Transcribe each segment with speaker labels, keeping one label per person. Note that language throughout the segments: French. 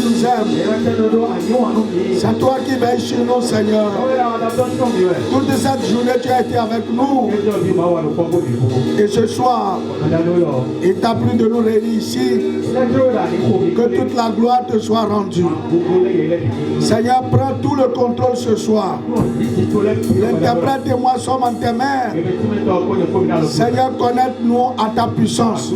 Speaker 1: nous aimes. C'est toi qui veilles sur nous, Seigneur. Toute cette journée, tu as été avec nous. Et ce soir, il t'a plu de nous réunir ici. Que toute la gloire te soit rendue. Seigneur, prends tout le contrôle ce soir. L'interprète et moi sommes en tes mains. Seigneur, connecte-nous à ta puissance.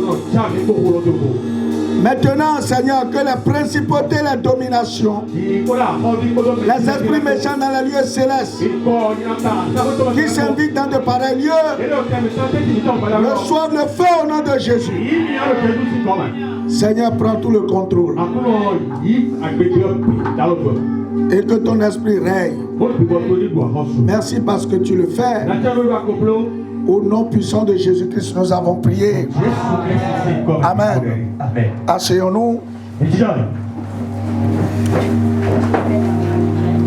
Speaker 1: Maintenant, Seigneur, que les principautés, les dominations, les esprits méchants dans les lieux célestes, qui s'invitent dans de pareils lieux, reçoivent le feu au nom de Jésus. Seigneur, prends tout le contrôle. Et que ton esprit règne. Merci parce que tu le fais. Au nom puissant de Jésus-Christ, nous avons prié. Amen. Asseyons-nous.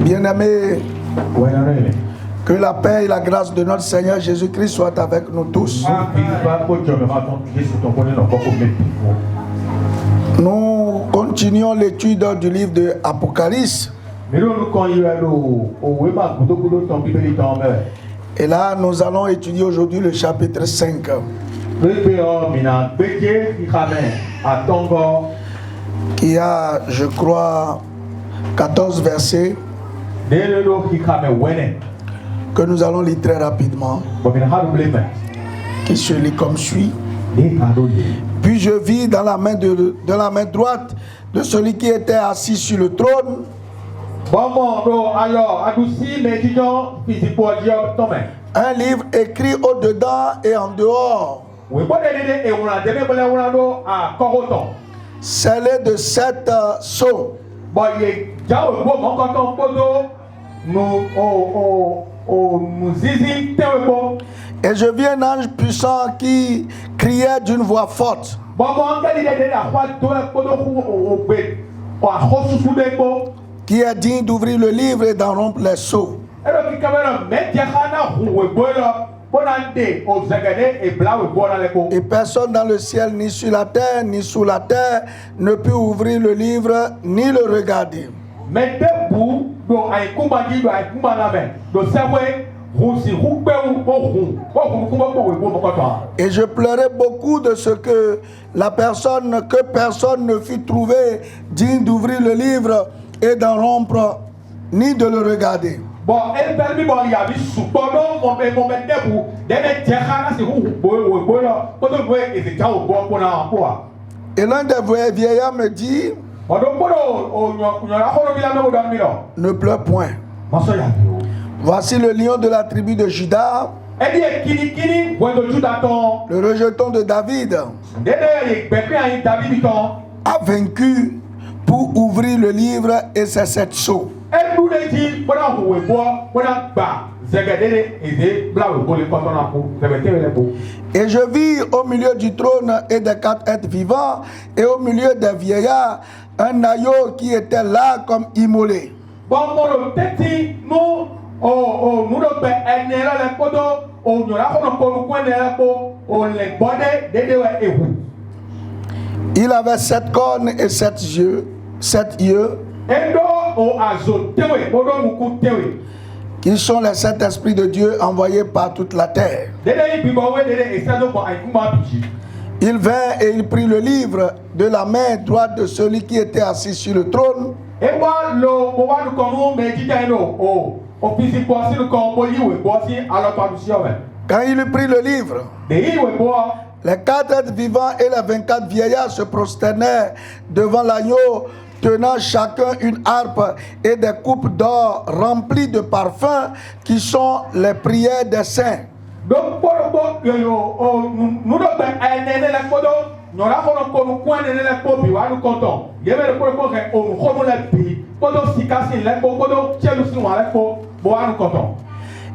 Speaker 1: Bien-aimés, que la paix et la grâce de notre Seigneur Jésus-Christ soient avec nous tous. Nous continuons l'étude du livre de Apocalypse. Et là, nous allons étudier aujourd'hui le chapitre 5. Qui a, je crois, 14 versets que nous allons lire très rapidement. Qui se lit comme suit. Puis je vis dans la main droite de celui qui était assis sur le trône un livre écrit au-dedans et en dehors, scellé de 7 sceaux. Et je vis un ange puissant qui criait d'une voix forte, qui est digne d'ouvrir le livre et d'en rompre les sceaux. Et personne dans le ciel, ni sur la terre, ni sous la terre, ne peut ouvrir le livre, ni le regarder. Et je pleurais beaucoup de ce que personne ne fut trouvé digne d'ouvrir le livre et d'en rompre, ni de le regarder. Et l'un des vieillards me dit, ne pleure point. Voici le lion de la tribu de Juda, le rejeton de David, a vaincu pour ouvrir le livre et ses 7 sceaux. Et je vis au milieu du trône et des 4 êtres vivants et au milieu des vieillards un agneau qui était là comme immolé. Il avait 7 cornes et 7 yeux, qui sont les 7 esprits de Dieu envoyés par toute la terre. Il vint et il prit le livre de la main droite de celui qui était assis sur le trône. Quand il eut pris le livre, les 4 êtres vivants et les 24 vieillards se prosternèrent devant l'agneau, tenant chacun une harpe et des coupes d'or remplies de parfums qui sont les prières des saints.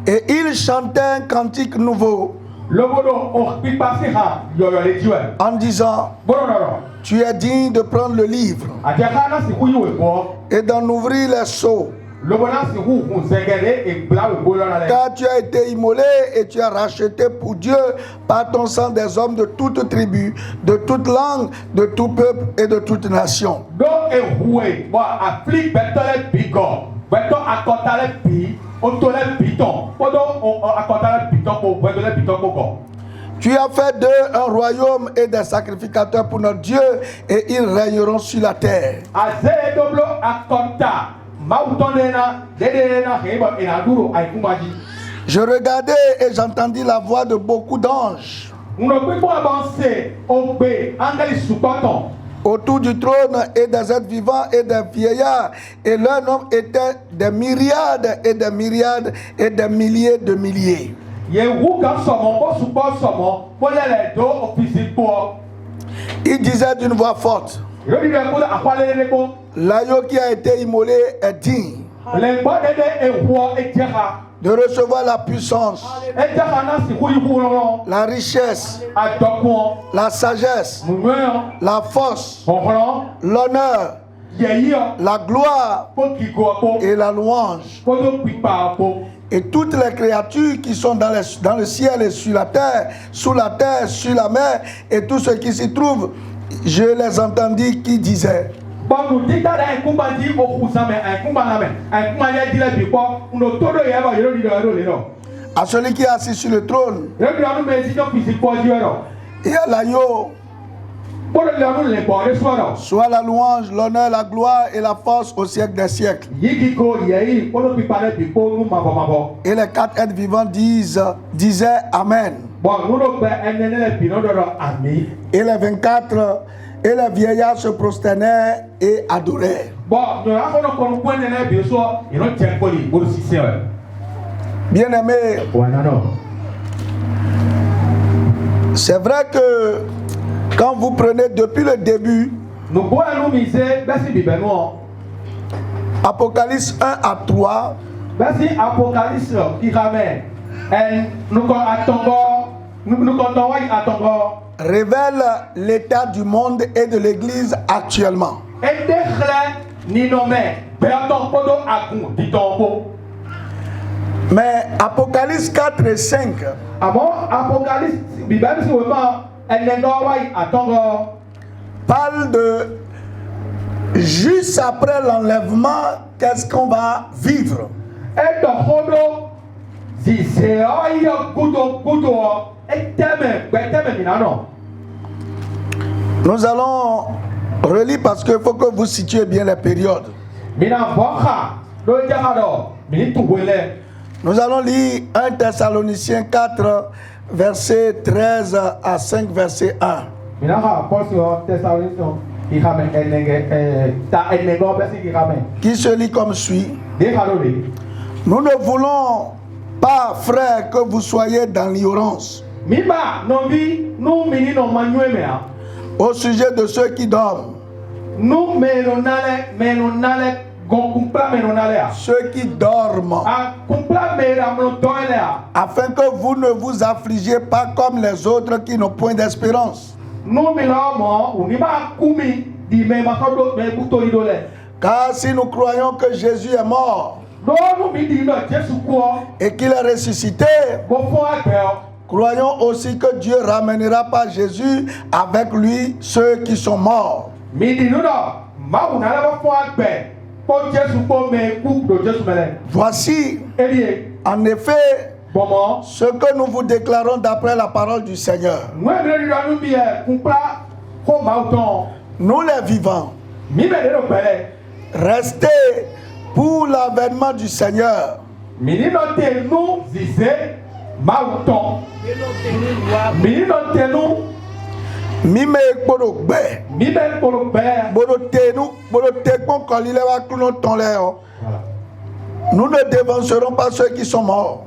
Speaker 1: Et ils chantaient un cantique nouveau en disant, tu es digne de prendre le livre et d'en ouvrir les sceaux, Car tu as été immolé et tu as racheté pour Dieu par ton sang des hommes de toute tribu, de toute langue, de tout peuple et de toute nation. Tu as fait d'eux un royaume et des sacrificateurs pour notre Dieu, et ils régneront sur la terre. Je regardais et j'entendis la voix de beaucoup d'anges autour du trône et des êtres vivants et des vieillards, et leur nombre était des myriades et des myriades et des milliers de milliers. Il disait d'une voix forte: l'agneau qui a été immolé est digne de recevoir la puissance, la richesse, la sagesse, la force, l'honneur, la gloire et la louange. Et toutes les créatures qui sont dans le ciel et sur la terre, sous la terre, sur la mer, et tout ce qui s'y trouve, je les entendis qui disaient: à celui qui est assis sur le trône et à l'agneau soit la louange, l'honneur, la gloire et la force au siècle des siècles. Et les quatre êtres vivants disaient Amen. Et les 24 et les vieillards se prosternaient et adoraient. Bien-aimés, c'est vrai que quand vous prenez depuis le début, Apocalypse 1 à 3, révèle l'état du monde et de l'église actuellement. Mais Apocalypse 4 et 5 parle de juste après l'enlèvement, qu'est-ce qu'on va vivre. Nous allons relire parce qu'il faut que vous situez bien les périodes. Nous allons lire 1 Thessaloniciens 4, verset 13 à 5, verset 1. Qui se lit comme suit. Nous ne voulons pas, frères, que vous soyez dans l'ignorance au sujet de ceux qui dorment. Ceux qui dorment, afin que vous ne vous affligiez pas comme les autres qui n'ont point d'espérance. Car si nous croyons que Jésus est mort et qu'il est ressuscité, croyons aussi que Dieu ramènera par Jésus avec lui ceux qui sont morts. Voici, en effet, ce que nous vous déclarons d'après la parole du Seigneur. Nous les vivants, restez pour l'avènement du Seigneur. Mime kporo gbe boro tekon kolile wa kuno tonle o. Nous ne dévancerons pas ceux qui sont morts,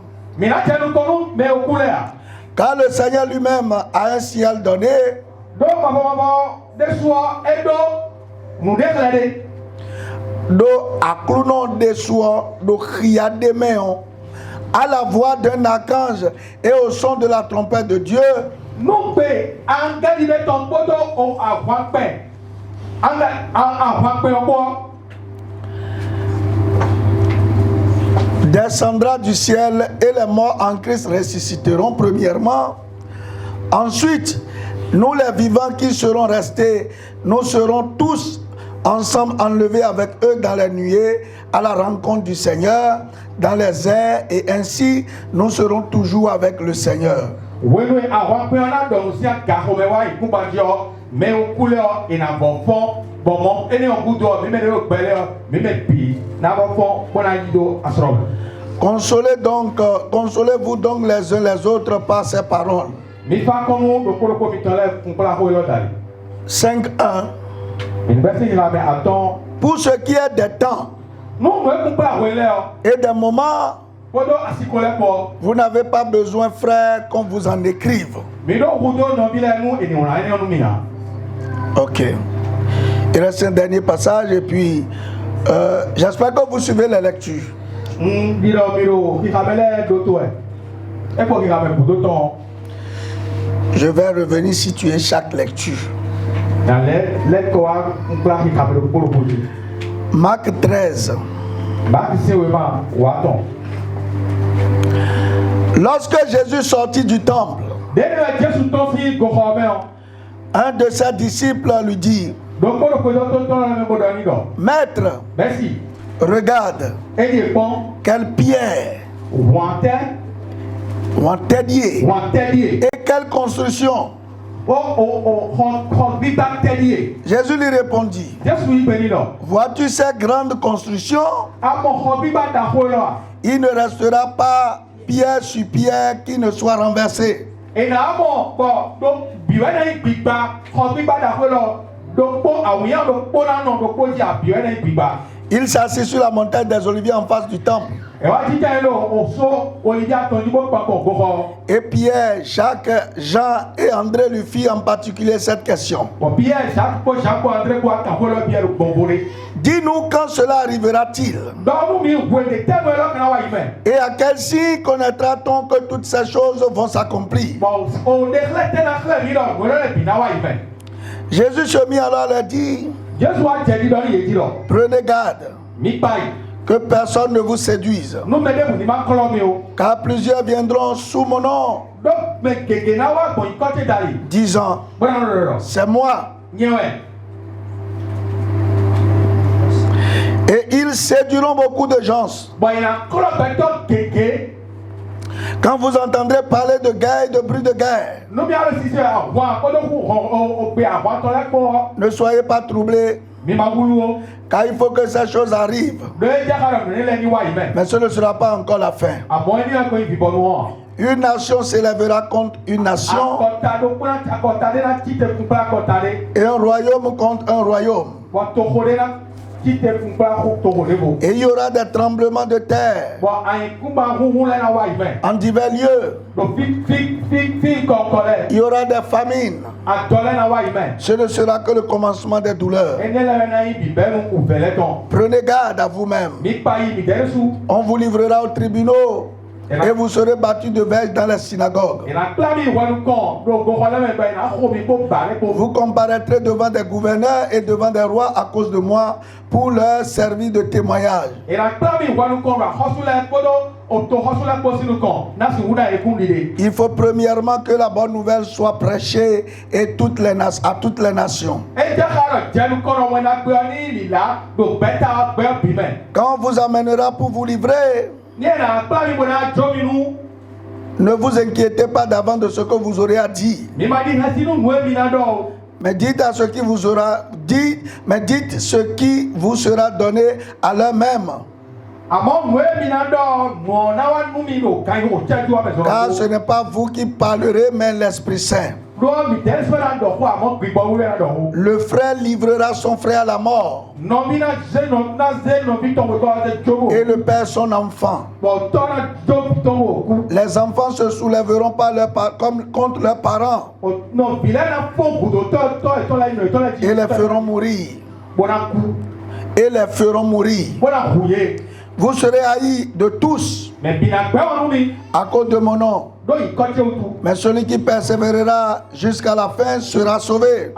Speaker 1: car le Seigneur lui-même a un ciel donné do akluno desuo do khia demeon à la voix d'un archange et au son de la trompette de Dieu. descendra du ciel et les morts en Christ ressusciteront premièrement. Ensuite, nous les vivants qui serons restés, nous serons tous ensemble enlevés avec eux dans les nuées à la rencontre du Seigneur dans les airs, et ainsi nous serons toujours avec le Seigneur. Consolez-vous donc les uns les autres par ces paroles. 5.1. Pour ce qui est des temps et des moments, vous n'avez pas besoin, frère, qu'on vous en écrive. Ok. Il reste un dernier passage et puis j'espère que vous suivez les lectures. Je vais revenir situer chaque lecture. Marc 13. Lorsque Jésus sortit du temple, un de ses disciples lui dit: Maître, regarde, quelle pierre, et quelle construction. Jésus lui répondit: vois-tu ces grandes constructions? Il ne restera pas pierre sur pierre qui ne soit renversée. Il s'assit sur la montagne des Oliviers en face du temple. Et Pierre, Jacques, Jean et André lui firent en particulier cette question: dis-nous quand cela arrivera-t-il? Et à quel signe connaîtra-t-on que toutes ces choses vont s'accomplir? Jésus se mit alors à leur dire: prenez garde que personne ne vous séduise, car plusieurs viendront sous mon nom, disant: c'est moi. Et ils séduiront beaucoup de gens. Quand vous entendrez parler de guerre et de bruit de guerre, ne soyez pas troublés, car il faut que ces choses arrivent. Mais ce ne sera pas encore la fin. Une nation s'élèvera contre une nation, et un royaume contre un royaume. Et il y aura des tremblements de terre en divers lieux. Il y aura des famines. Ce ne sera que le commencement des douleurs. Prenez garde à vous-même. On vous livrera aux tribunaux et vous serez battus de verge dans les synagogues. Vous comparaîtrez devant des gouverneurs et devant des rois à cause de moi, pour leur servir de témoignage. Il faut premièrement que la bonne nouvelle soit prêchée à toutes les nations. Quand on vous amènera pour vous livrer, ne vous inquiétez pas d'avant de ce que vous aurez à dire. Mais dites ce qui vous sera donné à l'heure même. Car ce n'est pas vous qui parlerez, mais l'Esprit Saint. Le frère livrera son frère à la mort, et le père son enfant. Les enfants se soulèveront contre leurs parents et les feront mourir. Vous serez haïs de tous à cause de mon nom. Mais celui qui persévérera jusqu'à la fin sera sauvé.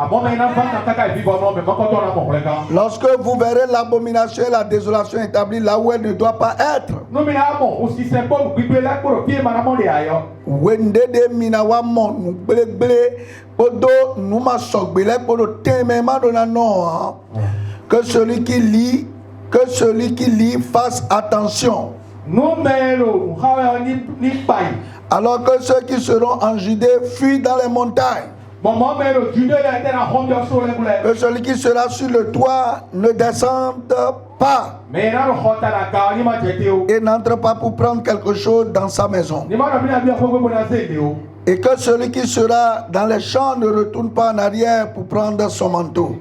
Speaker 1: Lorsque vous verrez l'abomination et la désolation établies là où elle ne doit pas être. Que celui qui lit fasse attention. Alors que ceux qui seront en Judée fuient dans les montagnes. Que celui qui sera sur le toit ne descende pas et n'entre pas pour prendre quelque chose dans sa maison. Et que celui qui sera dans les champs ne retourne pas en arrière pour prendre son manteau.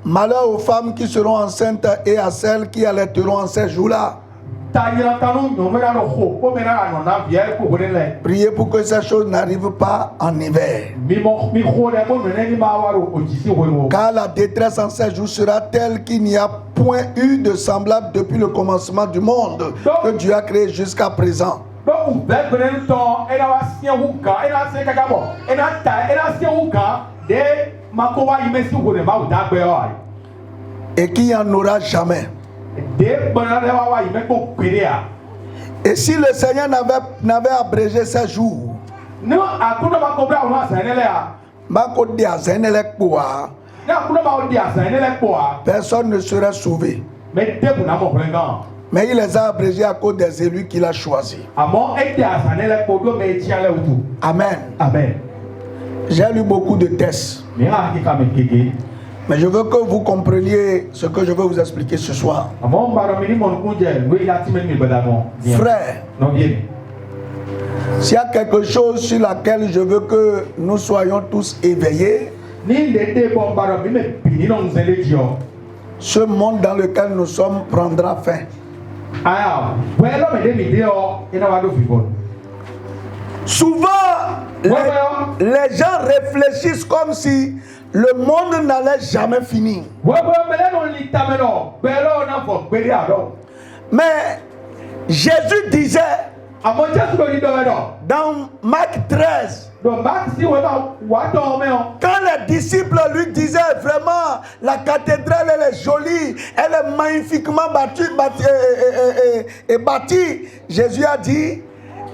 Speaker 1: Malheur aux femmes qui seront enceintes et à celles qui allaiteront en ces jours-là. Priez pour que ces choses n'arrivent pas en hiver. Car la détresse en ces jours sera telle qu'il n'y a point eu de semblable depuis le commencement du monde que Dieu a créé jusqu'à présent. Et qu'il n'y en aura jamais. Et si le Seigneur n'avait abrégé ces jours, personne ne serait sauvé. Mais il les a abrégés à cause des élus qu'il a choisis. Amen. Amen. J'ai lu beaucoup de textes. Mais je veux que vous compreniez ce que je veux vous expliquer ce soir. Frère, s'il y a quelque chose sur laquelle je veux que nous soyons tous éveillés, ce monde dans lequel nous sommes prendra fin. Souvent, les gens réfléchissent comme si le monde n'allait jamais finir. Mais Jésus disait dans Marc 13, quand les disciples lui disaient vraiment la cathédrale elle est jolie, elle est magnifiquement bâtie, Jésus a dit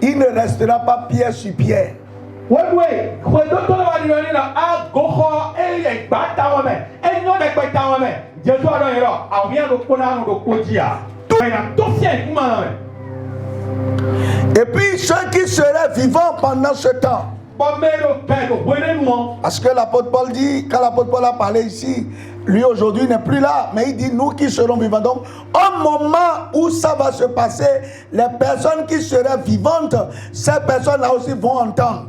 Speaker 1: il ne restera pas pierre sur pierre. Et puis ceux qui seraient vivants pendant ce temps. Parce que l'apôtre Paul dit, quand l'apôtre Paul a parlé ici, lui aujourd'hui n'est plus là, mais il dit nous qui serons vivants. Donc au moment où ça va se passer, les personnes qui seraient vivantes, ces personnes-là aussi vont entendre.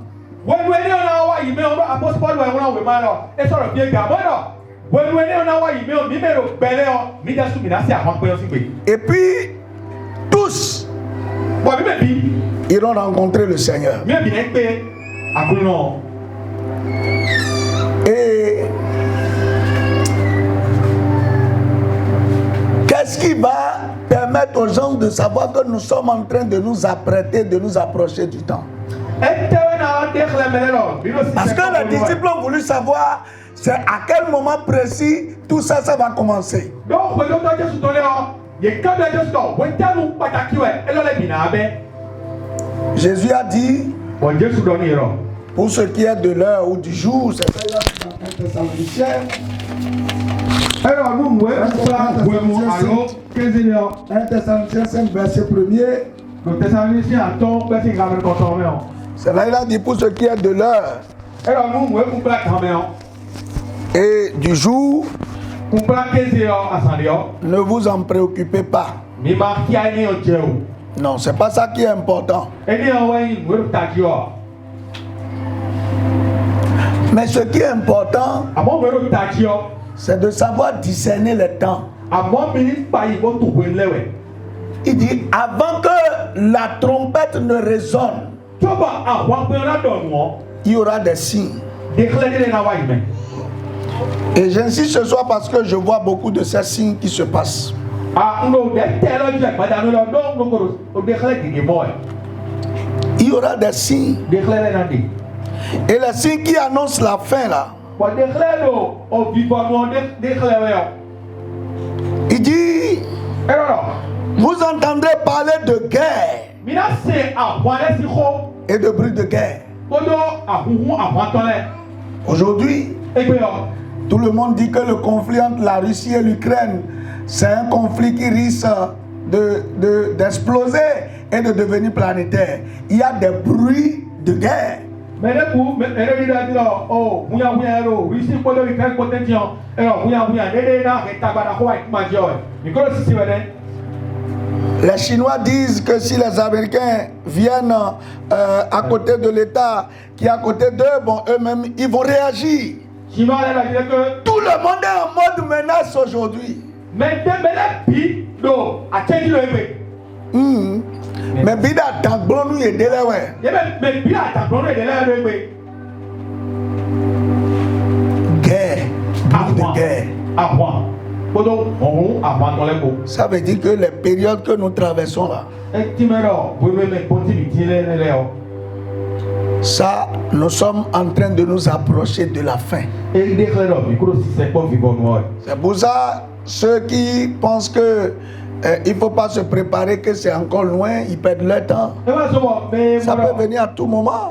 Speaker 1: Et puis tous iront rencontrer le Seigneur. Et qu'est-ce qui va permettre aux gens de savoir que nous sommes en train de nous apprêter, de nous approcher du temps? Parce que les disciples ont voulu savoir c'est à quel moment précis tout ça va commencer. Jésus a dit pour ce qui est de l'heure ou du jour, c'est ça il a dit dans 1 Thessaloniciens. 1 Thessaloniciens 5 verset 1er. C'est là il a dit pour ce qui est de l'heure et du jour, ne vous en préoccupez pas. Non, c'est pas ça qui est important. Mais ce qui est important, c'est de savoir discerner les temps. Il dit, avant que la trompette ne résonne, il y aura des signes. Et j'insiste ce soir parce que je vois beaucoup de ces signes qui se passent. Il y aura des signes. Et les signes qui annoncent la fin là. Il dit, vous entendrez parler de guerre et de bruit de guerre. Aujourd'hui, tout le monde dit que le conflit entre la Russie et l'Ukraine, c'est un conflit qui risque d'exploser et de devenir planétaire. Il y a des bruits de guerre. Les Chinois disent que si les Américains viennent à côté de l'État qui est à côté d'eux, bon, eux-mêmes, ils vont réagir. Tout le monde est en mode menace aujourd'hui. Mais bida tangbonu ye delewe. Guerre, de guerre. Ça veut dire que les périodes que nous traversons là, ça, nous sommes en train de nous approcher de la fin. C'est pour ça, ceux qui pensent que il ne faut pas se préparer, que c'est encore loin, ils perdent leur temps. Ça peut venir à tout moment.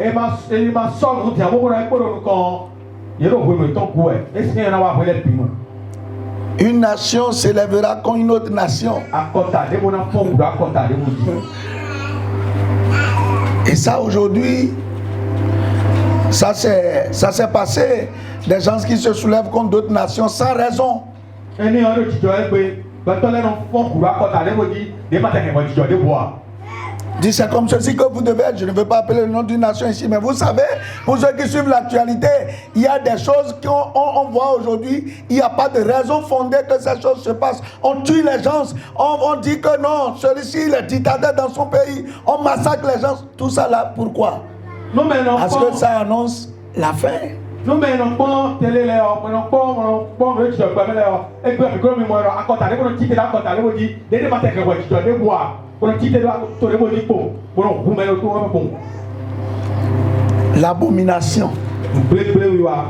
Speaker 1: Une nation s'élèvera contre une autre nation. Et ça aujourd'hui, ça s'est passé. Des gens qui se soulèvent contre d'autres nations sans raison. Dis, c'est comme ceci que vous devez être. Je ne veux pas appeler le nom d'une nation ici, mais vous savez, pour ceux qui suivent l'actualité, il y a des choses qu'on voit aujourd'hui. Il n'y a pas de raison fondée que ces choses se passent. On tue les gens, on dit que non, celui-ci il est dictateur dans son pays, on massacre les gens. Tout ça là, pourquoi? Parce que ça annonce la fin. Nous menons pas télé là, menons pas le chef pas là. Et puis comme moi à côté de mon titre là côté de mon dit, des matin que moi je dois boire. Mon titre là tout le monde dit pour vous mettre autour bon. L'abomination.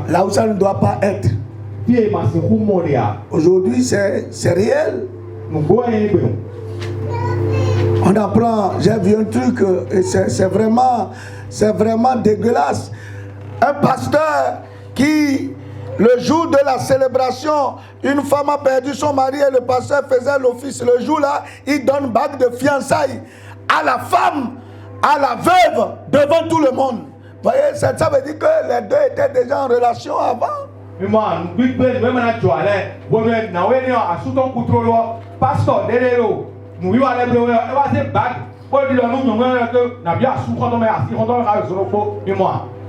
Speaker 1: Là où ça ne doit pas être. Aujourd'hui c'est réel. On apprend, j'ai vu un truc et c'est vraiment dégueulasse. Un pasteur qui, le jour de la célébration, une femme a perdu son mari et le pasteur faisait l'office. Le jour-là, il donne bague de fiançailles à la femme, à la veuve, devant tout le monde. Vous voyez, ça veut dire que les deux étaient déjà en relation avant.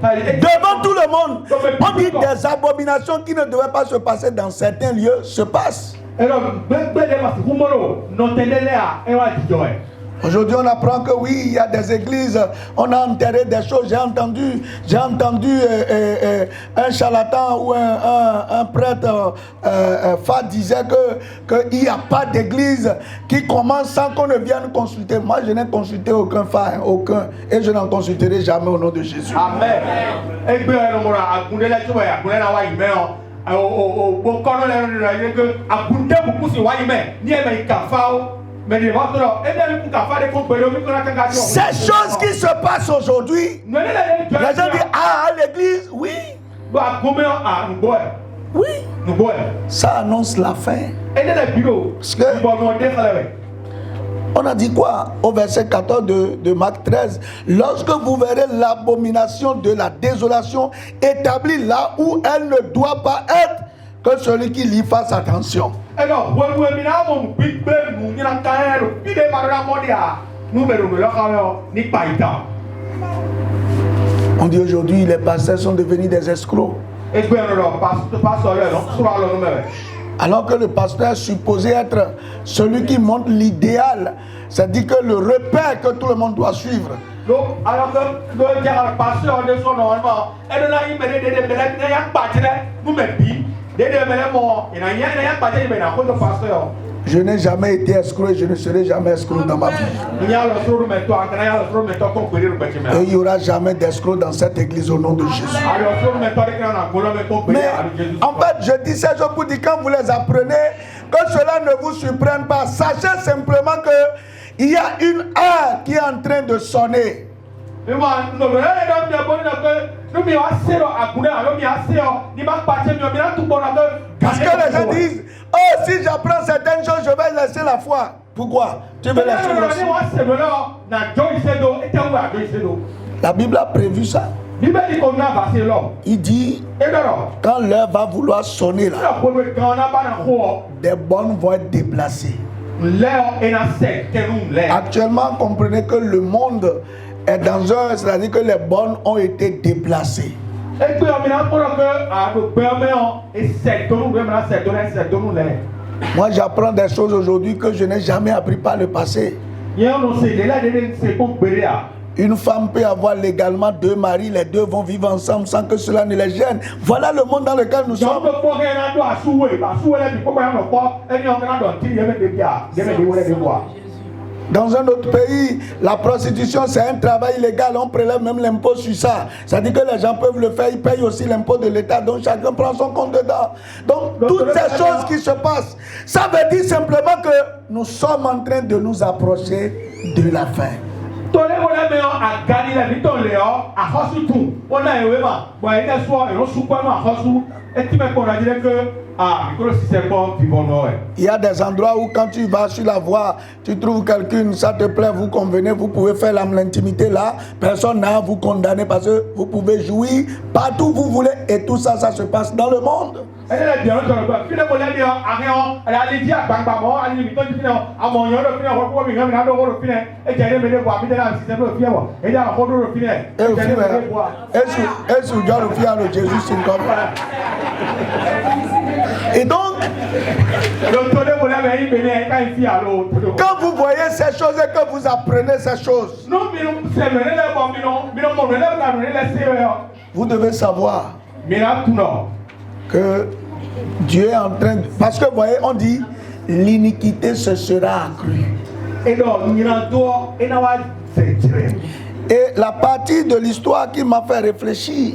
Speaker 1: Devant tout le monde, on dit des abominations qui ne devaient pas se passer dans certains lieux se passent. Aujourd'hui, on apprend que oui, il y a des églises, on a enterré des choses. J'ai entendu un charlatan ou un prêtre Fa disait qu'il n'y a pas d'église qui commence sans qu'on ne vienne consulter. Moi, je n'ai consulté aucun Fa, aucun, et je n'en consulterai jamais au nom de Jésus. Amen. Ces choses qui se passent aujourd'hui, les gens disent ah, à l'église, oui. Oui. Ça annonce la fin. Parce que on a dit quoi au verset 14 de Marc 13? Lorsque vous verrez l'abomination de la désolation établie là où elle ne doit pas être, que celui qui lit fasse attention. On dit aujourd'hui les pasteurs sont devenus des escrocs. Alors que le pasteur est supposé être celui qui montre l'idéal, c'est-à-dire que le repère que tout le monde doit suivre. Donc, alors que le pasteur de son normalement, elle là il met des Je n'ai jamais été escroc et je ne serai jamais escroc dans ma vie. Et il n'y aura jamais d'escroc dans cette église au nom de Jésus. Mais en fait, je dis ces choses pour dire quand vous les apprenez, que cela ne vous surprenne pas. Sachez simplement qu'il y a une heure qui est en train de sonner. Parce que les gens disent, oh, si j'apprends certaines choses, je vais laisser la foi. Pourquoi? Tu veux laisser la foi? La Bible a prévu ça. Il dit, quand l'heure va vouloir sonner là, des bornes vont être déplacées. Actuellement, comprenez que le monde est dans un, c'est-à-dire que les bornes ont été déplacées. Moi, j'apprends des choses aujourd'hui que je n'ai jamais appris par le passé. Une femme peut avoir légalement 2 maris, les 2 vont vivre ensemble sans que cela ne les gêne. Voilà le monde dans lequel nous sommes. Dans un autre pays, la prostitution c'est un travail illégal, on prélève même l'impôt sur ça. C'est-à-dire que les gens peuvent le faire, ils payent aussi l'impôt de l'État, donc chacun prend son compte dedans. Donc toutes ces choses qui se passent, ça veut dire simplement que nous sommes en train de nous approcher de la fin. Il y a des endroits où quand tu vas sur la voie, tu trouves quelqu'un, ça te plaît, vous convenez, vous pouvez faire l'intimité là, personne n'a à vous condamner parce que vous pouvez jouir partout où vous voulez et tout ça, ça se passe dans le monde. Et donc, quand vous voyez ces choses et que vous apprenez ces choses, vous devez savoir que Dieu est en train de... Parce que vous voyez, on dit l'iniquité se sera accrue. Et la partie de l'histoire qui m'a fait réfléchir,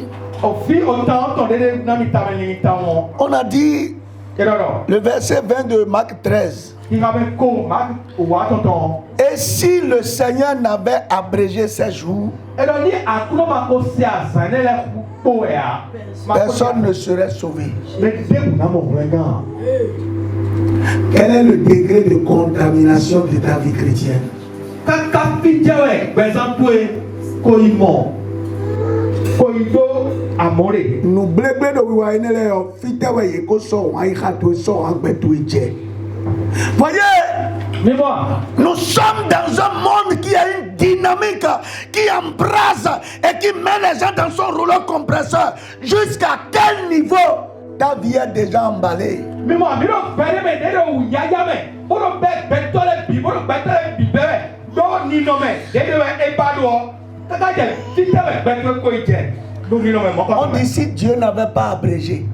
Speaker 1: on a dit le verset 20 de Marc 13. Et si le Seigneur n'avait abrégé ses jours, personne ne serait sauvé. Quel est le degré de contamination de ta vie chrétienne? Nous blébé de voyez, nous sommes dans un monde qui a une dynamique qui embrase et qui met les gens dans son rouleau compresseur. Jusqu'à quel niveau ta vie est déjà emballée? On dit si Dieu n'avait pas abrégé,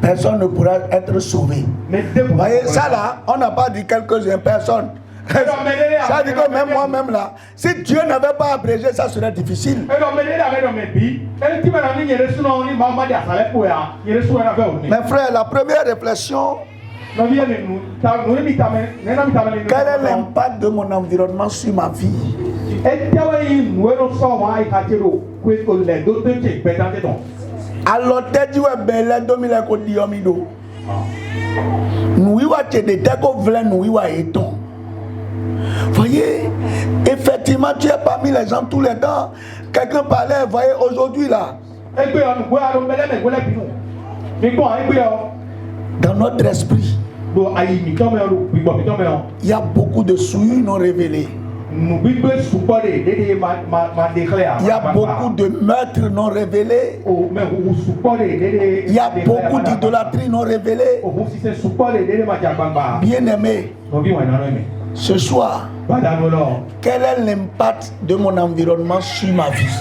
Speaker 1: personne ne pourra être sauvé. Vous voyez, ça là, on n'a pas dit quelques-uns, personne. Ça dit que même moi-même là, si Dieu n'avait pas abrégé, ça serait difficile. Mes frères, la première réflexion, quel est l'impact de mon environnement sur ma vie? Alors, tu dis que belle domine la côte d'Yomido. Nous y va te déter qu'on veut nous y va éton. Voyez, effectivement, tu es parmi les gens tous les temps. Quelqu'un parlait, voyez, aujourd'hui là. Dans notre esprit, il y a beaucoup de souillures non révélées. Il y a beaucoup de meurtres non révélés. Il y a beaucoup d'idolâtrie non révélée. Bien-aimé, ce soir, quel est l'impact de mon environnement sur ma vie?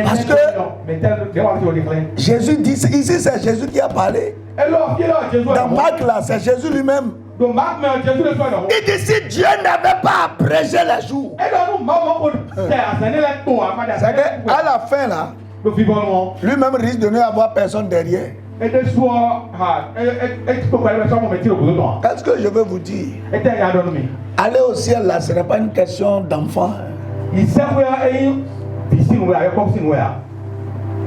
Speaker 1: Parce que Jésus dit, ici c'est Jésus qui a parlé. Dans Marc là, c'est Jésus lui-même. Il dit si Dieu n'avait pas abrégé les jours. C'est qu'à la fin là, lui-même risque de ne avoir personne derrière. Qu'est-ce que je veux vous dire? Aller au ciel là, ce n'est pas une question d'enfant.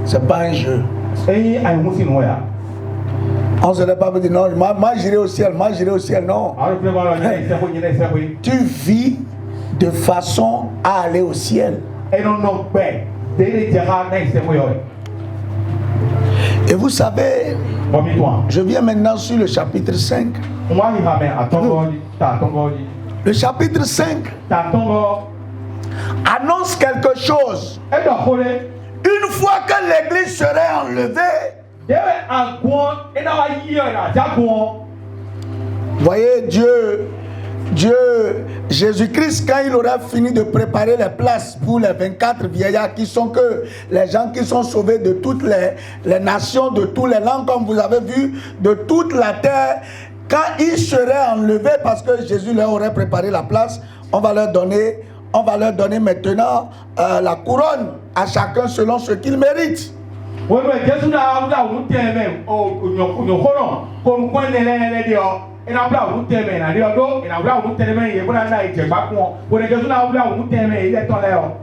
Speaker 1: C'est pas un jeu. On ne se pas dire non, moi j'irai au ciel, moi j'irai au ciel, non. Tu vis de façon à aller au ciel. Et vous savez, je viens maintenant sur le chapitre 5. Le chapitre 5 annonce quelque chose. Une fois que l'église serait enlevée, voyez, Dieu, Jésus-Christ, quand il aura fini de préparer les places pour les 24 vieillards qui sont que les gens qui sont sauvés de toutes les nations, de tous les langues, comme vous avez vu, de toute la terre, quand ils seraient enlevés parce que Jésus leur aurait préparé la place, on va leur donner maintenant la couronne à chacun selon ce qu'il mérite.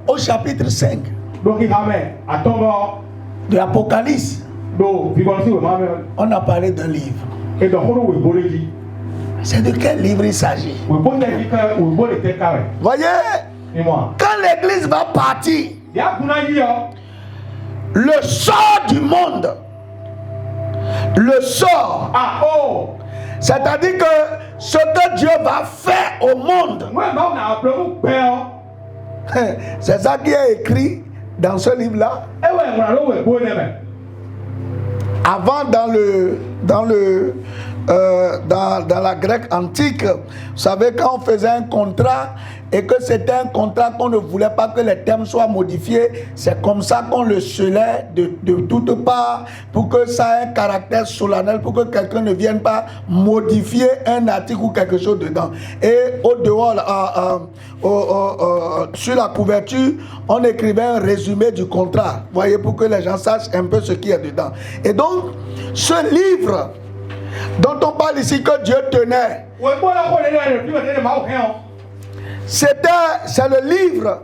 Speaker 1: Au chapitre 5 de l'Apocalypse, on a parlé d'un livre. C'est de quel livre il s'agit? Voyez, quand l'église va partir, le sort du monde, le sort, c'est-à-dire que ce que Dieu va faire au monde, c'est ça qui est écrit dans ce livre-là. Avant, dans la Grecque antique, vous savez, quand on faisait un contrat et que c'était un contrat qu'on ne voulait pas que les termes soient modifiés, c'est comme ça qu'on le scellait de toutes parts pour que ça ait un caractère solennel, pour que quelqu'un ne vienne pas modifier un article ou quelque chose dedans. Et au dehors, sur la couverture, on écrivait un résumé du contrat, voyez, pour que les gens sachent un peu ce qu'il y a dedans. Et donc, ce livre dont on parle ici que Dieu tenait, c'est le livre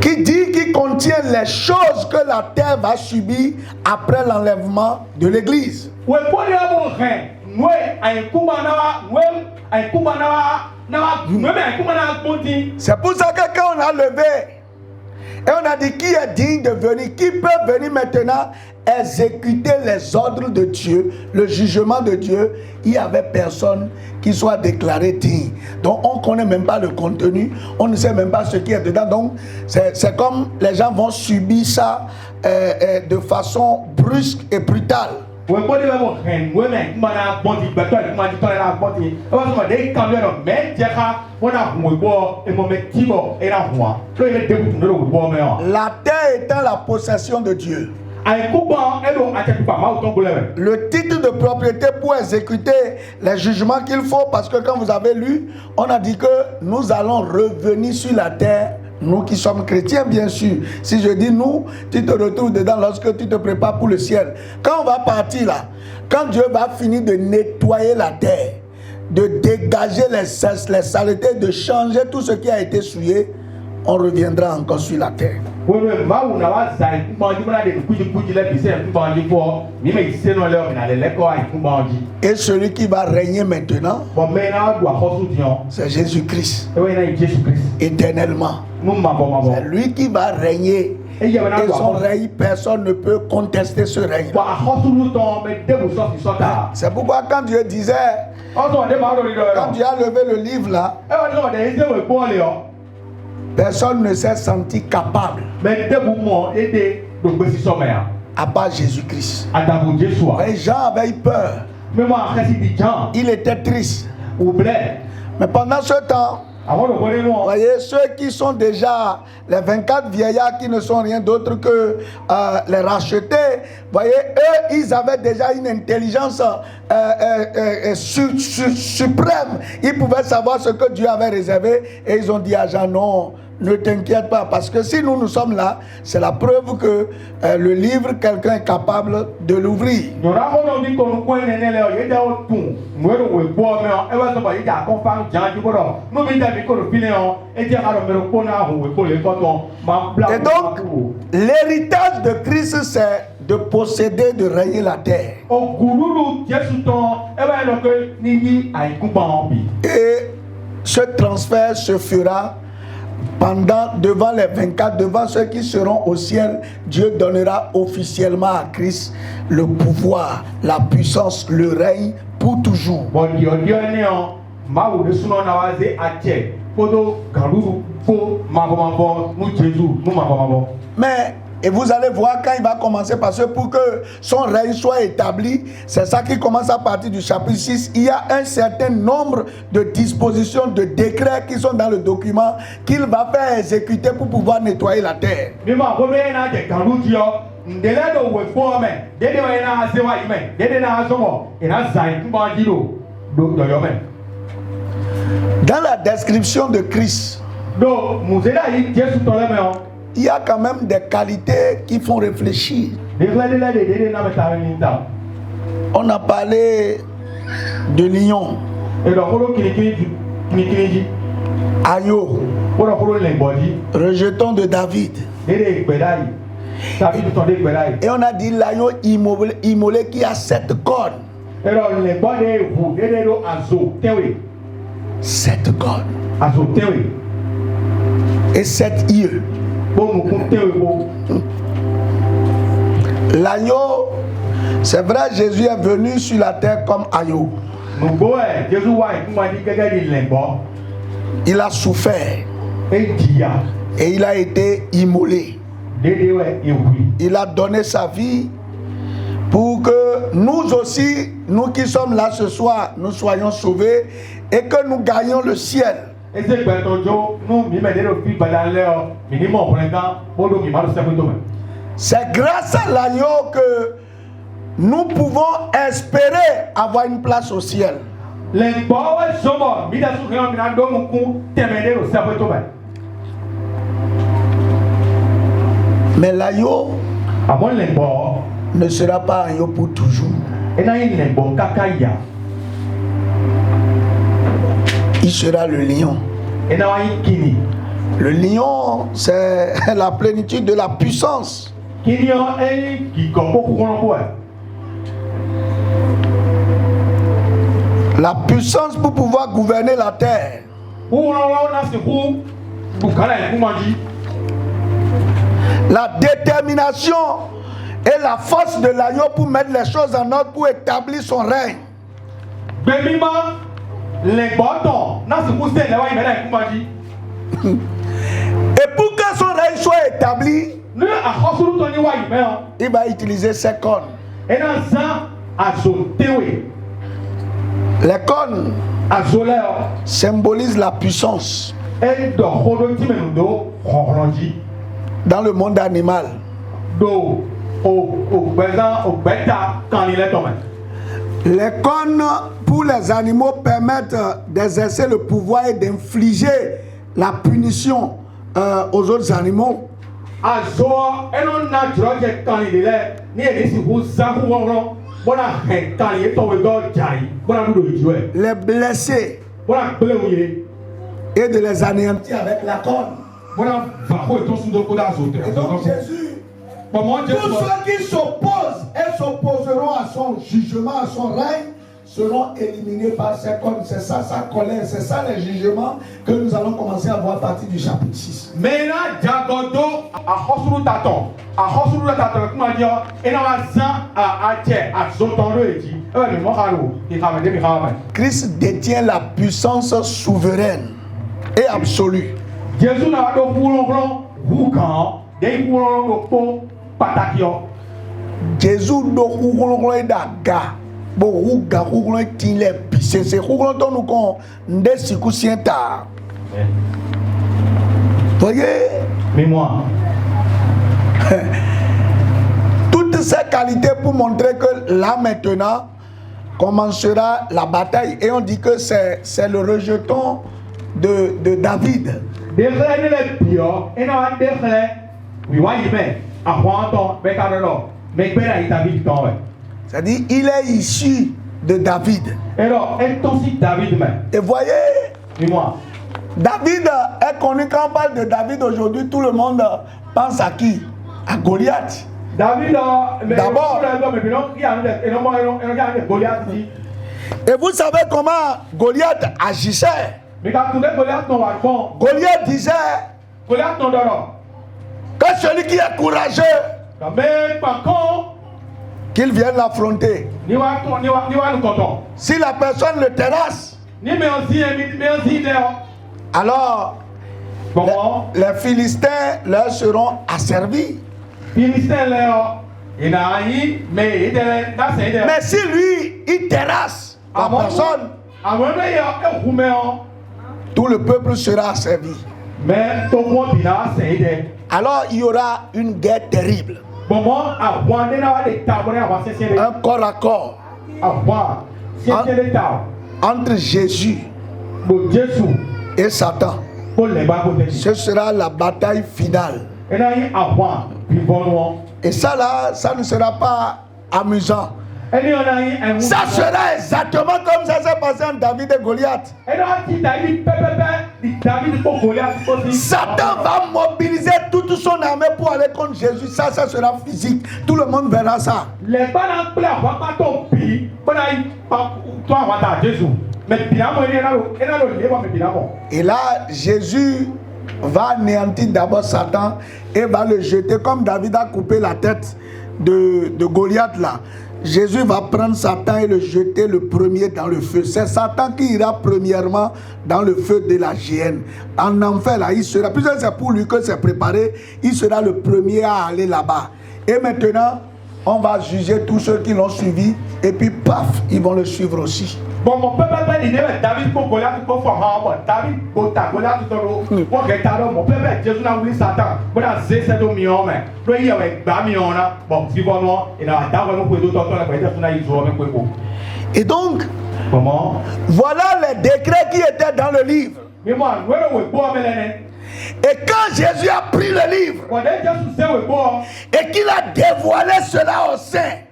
Speaker 1: qui contient les choses que la terre va subir après l'enlèvement de l'église. C'est pour ça que quand on a levé et on a dit qui est digne de venir, qui peut venir maintenant exécuter les ordres de Dieu, le jugement de Dieu, il n'y avait personne qui soit déclaré digne. Donc on ne connaît même pas le contenu, on ne sait même pas ce qui est dedans. Donc c'est comme les gens vont subir ça de façon brusque et brutale. La terre étant la possession de Dieu, le titre de propriété pour exécuter les jugements qu'il faut, parce que quand vous avez lu, on a dit que nous allons revenir sur la terre. Nous qui sommes chrétiens, bien sûr. Si je dis nous, tu te retrouves dedans lorsque tu te prépares pour le ciel. Quand on va partir là, quand Dieu va finir de nettoyer la terre, de dégager les saletés, de changer tout ce qui a été souillé, on reviendra encore sur la terre. Et celui qui va régner maintenant, c'est Jésus-Christ, éternellement. C'est lui qui va régner. Et son règne, personne ne peut contester ce règne. C'est pourquoi quand Dieu disait, quand Dieu a levé le livre là, personne ne s'est senti capable, à part Jésus-Christ. Et Jean avait eu peur. Il était triste. Mais pendant ce temps, Voyez, ceux qui sont déjà les 24 vieillards qui ne sont rien d'autre que les rachetés, voyez, eux, ils avaient déjà une intelligence suprême. Ils pouvaient savoir ce que Dieu avait réservé et ils ont dit à Jean, non, ne t'inquiète pas, parce que si nous sommes là, c'est la preuve que le livre, quelqu'un est capable de l'ouvrir. Et donc, l'héritage de Christ, c'est de posséder, de régner la terre. Et ce transfert se fera devant les 24, devant ceux qui seront au ciel. Dieu donnera officiellement à Christ le pouvoir, la puissance, le règne pour toujours. Mais et vous allez voir quand il va commencer, parce que pour que son règne soit établi, c'est ça qui commence à partir du chapitre 6. Il y a un certain nombre de dispositions, de décrets qui sont dans le document qu'il va faire exécuter pour pouvoir nettoyer la terre. Dans la description de Christ, il y a quand même des qualités qui font réfléchir. On a parlé de lion, agneau, rejeton de David. Et on a dit l'agneau immolé qui a 7 cornes. 7 cornes. Et 7 yeux. L'agneau, c'est vrai, Jésus est venu sur la terre comme agneau. Il a souffert et il a été immolé. Il a donné sa vie pour que nous aussi, nous qui sommes là ce soir, nous soyons sauvés et que nous gagnions le ciel. C'est grâce à l'agneau que nous pouvons espérer avoir une place au ciel. Mais l'agneau ne sera pas agneau pour toujours. Il sera le lion. Le lion, c'est la plénitude de la puissance. La puissance pour pouvoir gouverner la terre. La détermination et la force de l'agneau pour mettre les choses en ordre, pour établir son règne. Et pour que son règne soit établi, il va utiliser ses cornes. Les cornes symbolisent la puissance. Dans le monde animal, les cornes pour les animaux permettent d'exercer le pouvoir et d'infliger la punition aux autres animaux. Les blesser et de les anéantir avec la corne. Et donc Jésus, tous ceux qui s'opposent et s'opposeront à son jugement, à son règne, seront éliminés par ses cornes. C'est ça sa colère, c'est ça les jugements que nous allons commencer à voir à partir du chapitre 6. Christ détient la puissance souveraine et absolue. Jésus Voyez?
Speaker 2: Mais moi.
Speaker 1: Toutes ces qualités pour montrer que là maintenant commencera la bataille. Et on dit que c'est le rejeton de David. C'est-à-dire il est issu de David. Et voyez, David est connu. Quand on parle de David aujourd'hui, tout le monde pense à qui? À Goliath. D'abord. Et vous savez comment Goliath agissait? Goliath disait que celui qui est courageux, qu'il vienne l'affronter. Si la personne le terrasse, alors les Philistins leur seront asservis. Mais si lui, il terrasse la personne, tout le peuple sera asservi. Alors il y aura une guerre terrible. Un corps à corps entre Jésus et Satan. Ce sera la bataille finale. Et ça là, ça ne sera pas amusant. Ça sera exactement comme ça s'est passé entre David et Goliath. Satan va mobiliser toute son armée pour aller contre Jésus. Ça sera physique. Tout le monde verra ça. Et là, Jésus va anéantir d'abord Satan et va le jeter comme David a coupé la tête de Goliath là. Jésus va prendre Satan et le jeter le premier dans le feu. C'est Satan qui ira premièrement dans le feu de la géhenne. En enfer là, il sera, puisque c'est pour lui que c'est préparé, il sera le premier à aller là-bas. Et maintenant, on va juger tous ceux qui l'ont suivi et puis paf, ils vont le suivre aussi.
Speaker 2: Bon, mon peuple dit David pour Goliath, pour David pour Goliath, pour Goliath, mon peuple Jésus n'a oublié Satan. Bon, c'est ça do million mais. Toi il y avait 2 millions là. Bon, si bon il a d'abord pour d'autres là, il a fait une pour.
Speaker 1: Et donc,
Speaker 2: comment?
Speaker 1: Voilà les décrets qui étaient dans le livre.
Speaker 2: Mais moi,
Speaker 1: et quand Jésus a pris le livre et qu'il a dévoilé cela au saint,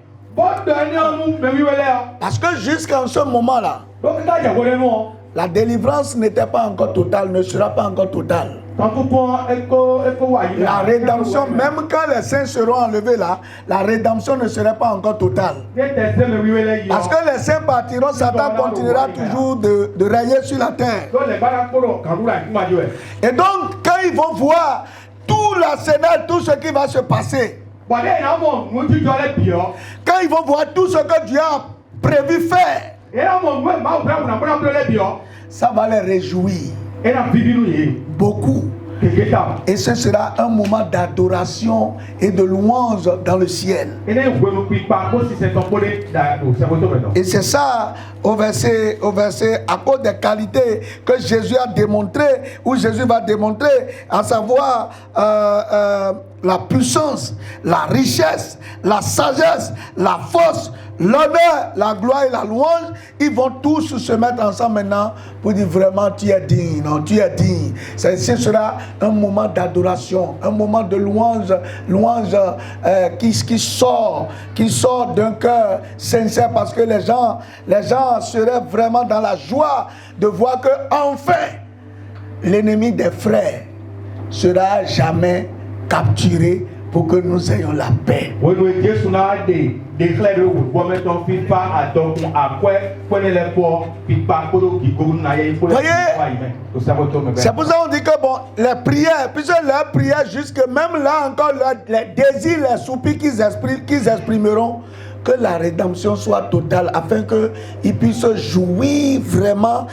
Speaker 1: parce que jusqu'en ce moment-là, la délivrance n'était pas encore totale, ne sera pas encore totale. La rédemption, même quand les saints seront enlevés là, la rédemption ne serait pas encore totale. Parce que les saints partiront, Satan continuera toujours de régner sur la terre. Et donc, quand ils vont voir tout l'arsenal, tout ce qui va se passer, quand ils vont voir tout ce que Dieu a prévu faire, ça va les réjouir beaucoup. Et ce sera un moment d'adoration et de louange dans le ciel. Et c'est ça au verset, à cause des qualités que Jésus a démontré, où Jésus va démontrer, à savoir la puissance, la richesse, la sagesse, la force, l'honneur, la gloire et la louange. Ils vont tous se mettre ensemble maintenant pour dire vraiment tu es digne, non, tu es digne. Ce sera un moment d'adoration, un moment de louange qui sort d'un cœur sincère, parce que les gens seraient vraiment dans la joie de voir que enfin l'ennemi des frères sera jamais capturé pour que nous ayons la paix. Voyez, c'est pour ça qu'on dit que bon, les prières, puisque leurs prières, jusque même là encore, les désirs, les soupirs qu'ils exprimeront, que la rédemption soit totale, afin qu'ils puissent jouir vraiment.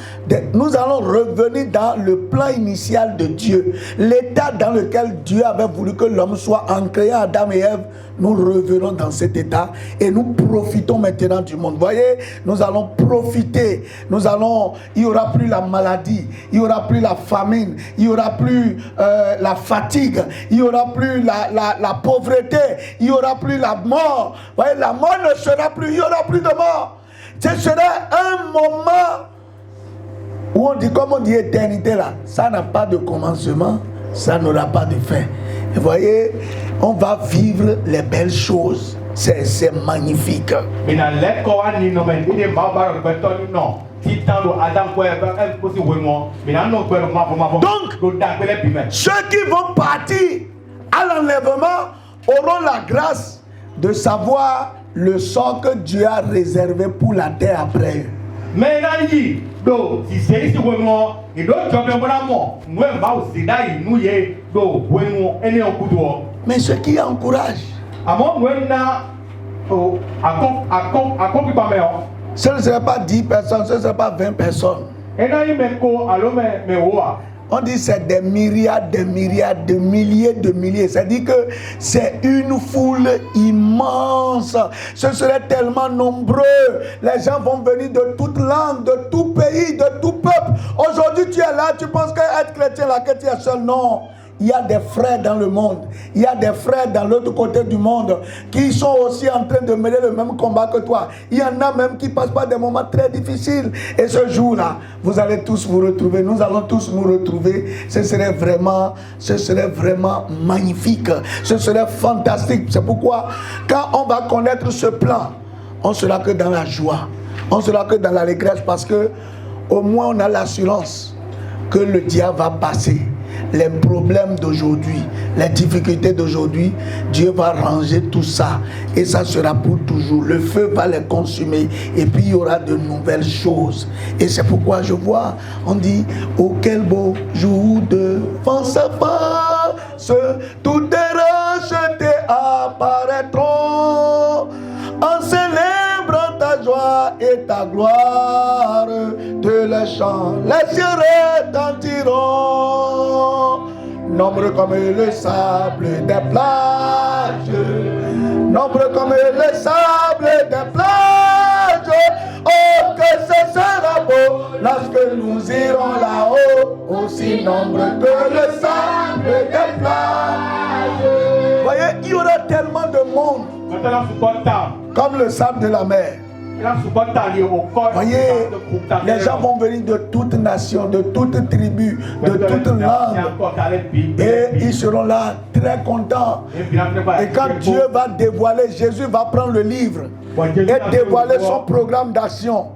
Speaker 1: Nous allons revenir dans le plan initial de Dieu, l'état dans lequel Dieu avait voulu que l'homme soit. En créant Adam et Ève, nous revenons dans cet état et nous profitons maintenant du monde. Voyez, nous allons profiter. Il n'y aura plus la maladie, il n'y aura plus la famine, il n'y aura plus la fatigue, il n'y aura plus la pauvreté, il n'y aura plus la mort. Voyez, la mort ne sera plus, il n'y aura plus de mort. Ce sera un moment où on dit, comme on dit éternité là, ça n'a pas de commencement, ça n'aura pas de fin. Et voyez, on va vivre les belles choses. C'est magnifique. Donc, ceux qui vont partir à l'enlèvement auront la grâce de savoir le sort que Dieu a réservé pour la terre après eux. Mais ce qui encourage, ce ne serait pas 10 personnes, ce ne serait pas 20 personnes. On dit c'est des myriades, des myriades, de milliers, de milliers. C'est-à-dire que c'est une foule immense. Ce serait tellement nombreux. Les gens vont venir de toute langue, de tout pays, de tout peuple. Aujourd'hui, tu es là, tu penses qu'être chrétien là, que tu es seul. Non. Il y a des frères dans le monde. Il y a des frères dans l'autre côté du monde qui sont aussi en train de mener le même combat que toi. Il y en a même qui passent par des moments très difficiles. Et ce jour-là, vous allez tous vous retrouver. Nous allons tous nous retrouver. Ce serait vraiment magnifique. Ce serait fantastique. C'est pourquoi, quand on va connaître ce plan, on sera que dans la joie. On sera que dans l'allégresse parce que au moins on a l'assurance que le diable va passer. Les problèmes d'aujourd'hui, les difficultés d'aujourd'hui, Dieu va ranger tout ça et ça sera pour toujours. Le feu va les consumer et puis il y aura de nouvelles choses. Et c'est pourquoi je vois, on dit, oh quel beau jour devant sa face, toutes les rachetés apparaîtront en célébrant ta joie et ta gloire. De les chants, les cieux retentiront. Nombreux comme le sable des plages, nombreux comme le sable des plages. Oh, que ce sera beau lorsque nous irons là-haut, aussi nombreux que le sable des plages. Vous voyez, il y aura tellement de monde comme le sable de la mer. Voyez, les gens vont venir de toute nation, de toute tribu, de toute langue. Et ils seront là très contents. Et quand Dieu va dévoiler, Jésus va prendre le livre et dévoiler son programme d'action.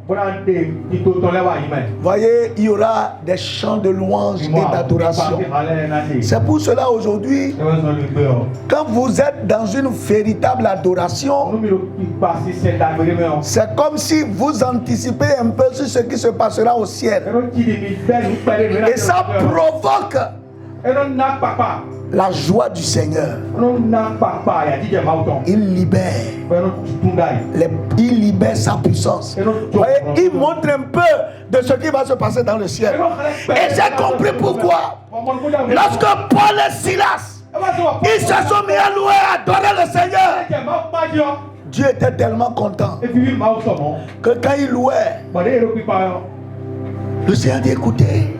Speaker 1: Voyez, il y aura des chants de louange et d'adoration. C'est pour cela aujourd'hui, quand vous êtes dans une véritable adoration, c'est comme si vous anticipez un peu sur ce qui se passera au ciel. Et ça provoque la joie du Seigneur. Il libère sa puissance. Voyez, il montre un peu de ce qui va se passer dans le ciel. Et j'ai compris pourquoi. Lorsque Paul et Silas, ils se sont mis à louer, à adorer le Seigneur, Dieu était tellement content que quand il louait, le Seigneur dit, écoutez,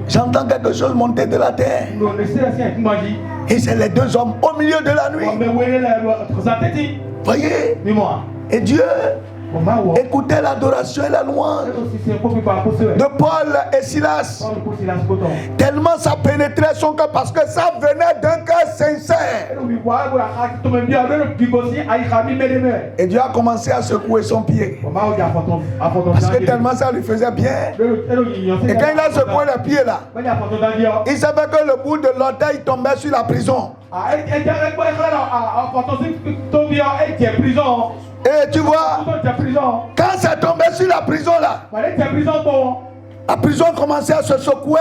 Speaker 1: j'entends quelque chose monter de la terre. Et c'est les deux hommes au milieu de la nuit. Voyez? Et Dieu écoutait l'adoration et la louange de Paul et Silas. Tellement ça pénétrait son cœur parce que ça venait d'un cœur sincère. Et Dieu a commencé à secouer son pied. Parce que tellement ça lui faisait bien. Et quand il a secoué le pied là, il savait que le bout de l'orteil tombait sur la prison. Et tu vois, quand ça tombait sur la prison là, la prison commençait à se secouer.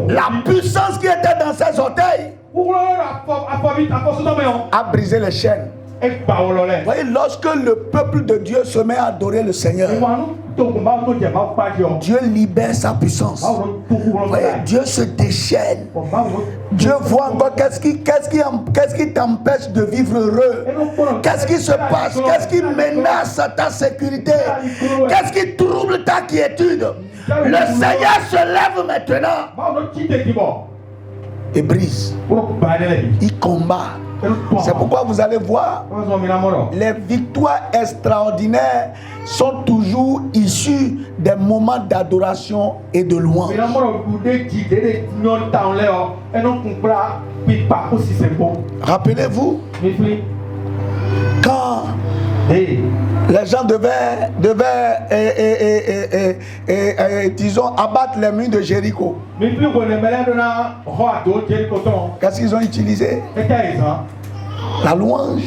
Speaker 1: La puissance qui était dans ses orteils a brisé les chaînes. Voyez, lorsque le peuple de Dieu se met à adorer le Seigneur, Dieu libère sa puissance. Voyez, Dieu se déchaîne. Dieu voit encore qu'est-ce qui t'empêche de vivre heureux. Qu'est-ce qui se passe? Qu'est-ce qui menace ta sécurité? Qu'est-ce qui trouble ta quiétude? Le Seigneur se lève maintenant et brise. Il combat. C'est pourquoi vous allez voir, les victoires extraordinaires sont toujours issues des moments d'adoration et de louange. Rappelez-vous, quand les gens devaient disons, abattre les murs de Jéricho, qu'est-ce qu'ils ont utilisé? La louange.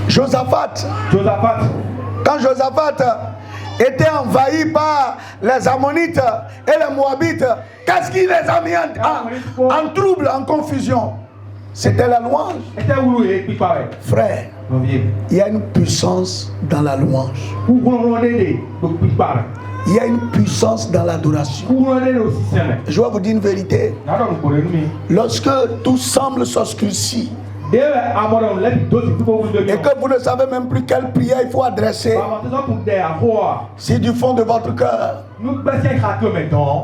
Speaker 1: Josaphat. Quand Josaphat était envahi par les Ammonites et les Moabites, qu'est-ce qui les a mis en trouble, en confusion? C'était la louange. Frère, il y a une puissance dans la louange. Il y a une puissance dans l'adoration. Je vais vous dire une vérité. Lorsque tout semble s'obscurcir et que vous ne savez même plus quelle prière il faut adresser, si du fond de votre cœur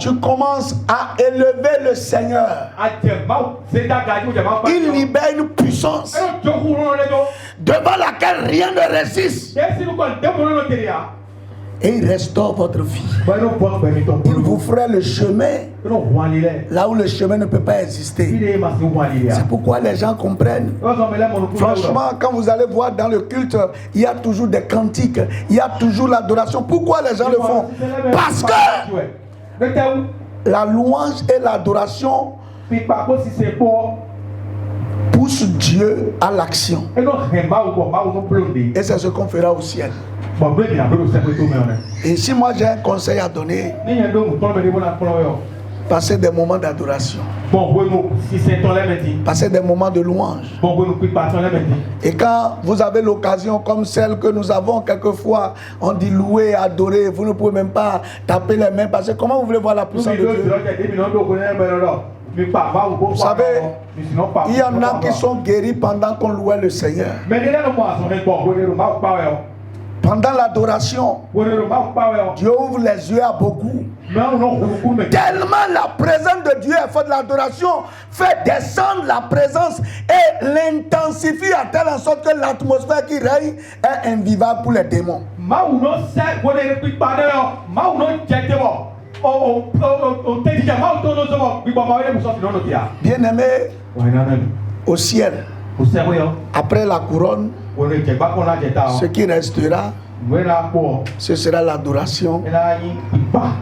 Speaker 1: tu commences à élever le Seigneur, il libère une puissance devant laquelle rien ne résiste. Et il restaure votre vie. Il vous fera le chemin là où le chemin ne peut pas exister. C'est pourquoi les gens comprennent. Franchement, quand vous allez voir dans le culte, il y a toujours des cantiques, il y a toujours l'adoration. Pourquoi les gens le font? Parce que la louange et l'adoration poussent Dieu à l'action. Et c'est ce qu'on fera au ciel. Et si moi j'ai un conseil à donner, passez des moments d'adoration, passez des moments de louange. Et quand vous avez l'occasion comme celle que nous avons quelquefois, on dit louer, adorer, vous ne pouvez même pas taper les mains parce que comment vous voulez voir la puissance de Dieu? Vous savez, il y en a qui sont guéris pendant qu'on louait le Seigneur. Pendant l'adoration, Dieu ouvre les yeux à beaucoup. Tellement la présence de Dieu est forte, l'adoration fait descendre la présence et l'intensifie à telle en sorte que l'atmosphère qui règne est invivable pour les démons. Bien-aimé, au ciel, après la couronne, ce qui restera, ce sera l'adoration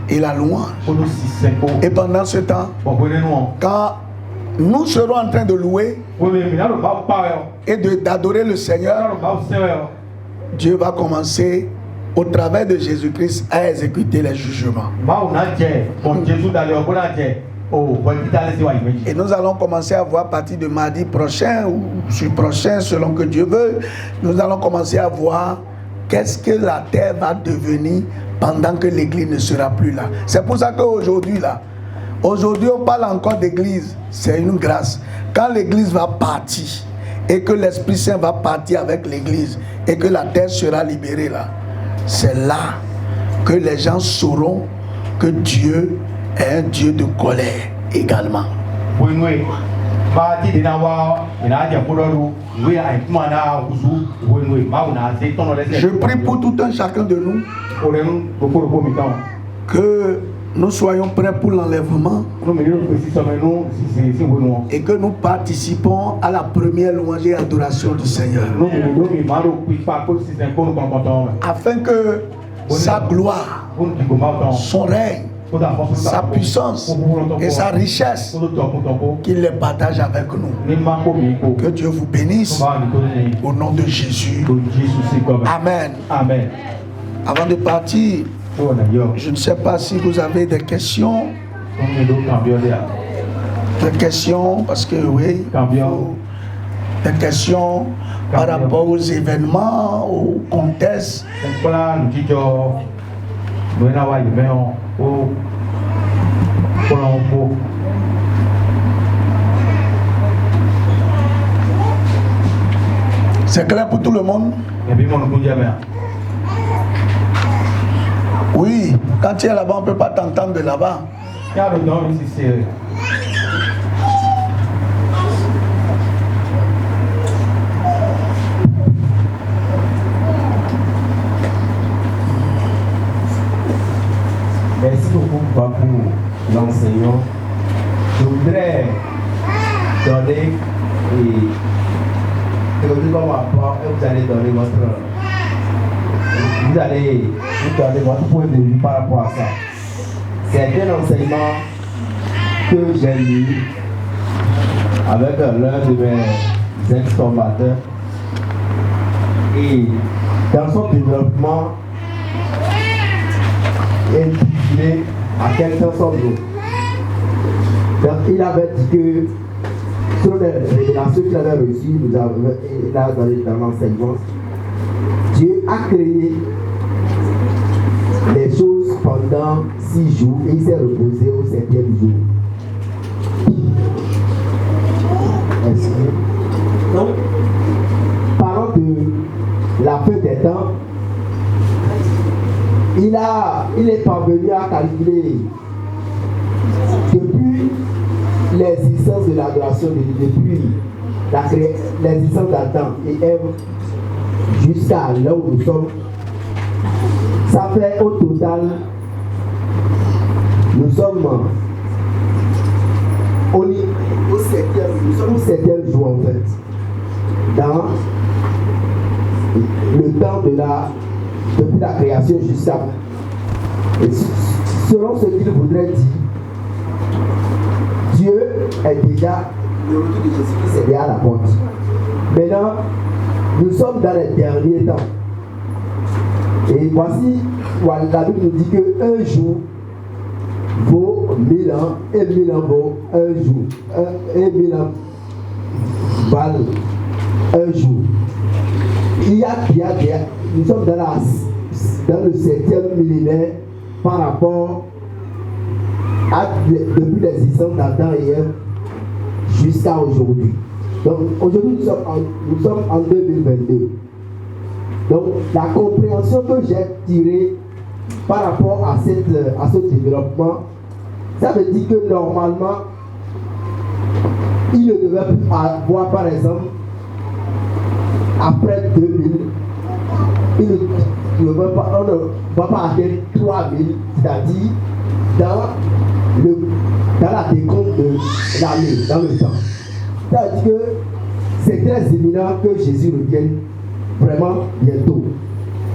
Speaker 1: et la louange. Et pendant ce temps, quand nous serons en train de louer et d'adorer le Seigneur, Dieu va commencer au travers de Jésus-Christ à exécuter les jugements. Et nous allons commencer à voir à partir de mardi prochain ou sur prochain, selon que Dieu veut, nous allons commencer à voir qu'est-ce que la terre va devenir pendant que l'église ne sera plus là. C'est pour ça qu'aujourd'hui aujourd'hui on parle encore d'église, c'est une grâce. Quand l'église va partir et que l'Esprit Saint va partir avec l'église et que la terre sera libérée là, c'est là que les gens sauront que Dieu est un Dieu de colère également. Je prie pour tout un chacun de nous que nous soyons prêts pour l'enlèvement et que nous participons à la première louange et adoration du Seigneur, afin que sa gloire, son règne, sa puissance et sa richesse, qu'il les partage avec nous. Que Dieu vous bénisse au nom de Jésus. Amen.
Speaker 2: Amen.
Speaker 1: Avant de partir, je ne sais pas si vous avez des questions. Des questions, parce que oui, des questions par rapport aux événements, au contexte. C'est clair pour tout le monde? Oui, quand tu es là-bas, on ne peut pas t'entendre de là-bas.
Speaker 3: Merci beaucoup pour l'enseignant. Je voudrais donner et vous allez donner votre point de vue par rapport à ça. C'est un enseignement que j'ai lu avec l'un de mes ex-formateurs. Et dans son développement, intitulé à quelqu'un sans nous. Donc il avait dit que sur les révélations qu'il avait reçues, il a donné dans l'enseignement, Dieu a créé les choses pendant 6 jours et il s'est reposé au 7e jour. Donc, parlant de la fin des temps, il est parvenu à calculer depuis l'existence de l'adoration de Dieu, depuis l'existence d'Adam et Ève jusqu'à là où nous sommes. Ça fait au total, nous sommes au 7e jour en fait, dans le temps depuis la création jusqu'à. Selon ce qu'il voudrait dire, Dieu est déjà, le retour de Jésus-Christ est déjà à la porte. Maintenant, nous sommes dans les derniers temps. Et voici, la Bible nous dit qu'un jour vaut 1000 ans, et 1000 ans vaut un jour. Et 1000 ans valent un jour. Nous sommes dans le 7e millénaire par rapport à depuis l'existence d'Adam et Ève jusqu'à aujourd'hui. Donc aujourd'hui nous sommes en 2022. Donc la compréhension que j'ai tirée par rapport à ce développement, ça veut dire que normalement il ne devait plus avoir, par exemple, après 2000, on ne va pas atteindre 3000, c'est-à-dire dans la décompte de l'année, dans le temps. C'est-à-dire que c'est très éminent que Jésus revienne vraiment bientôt.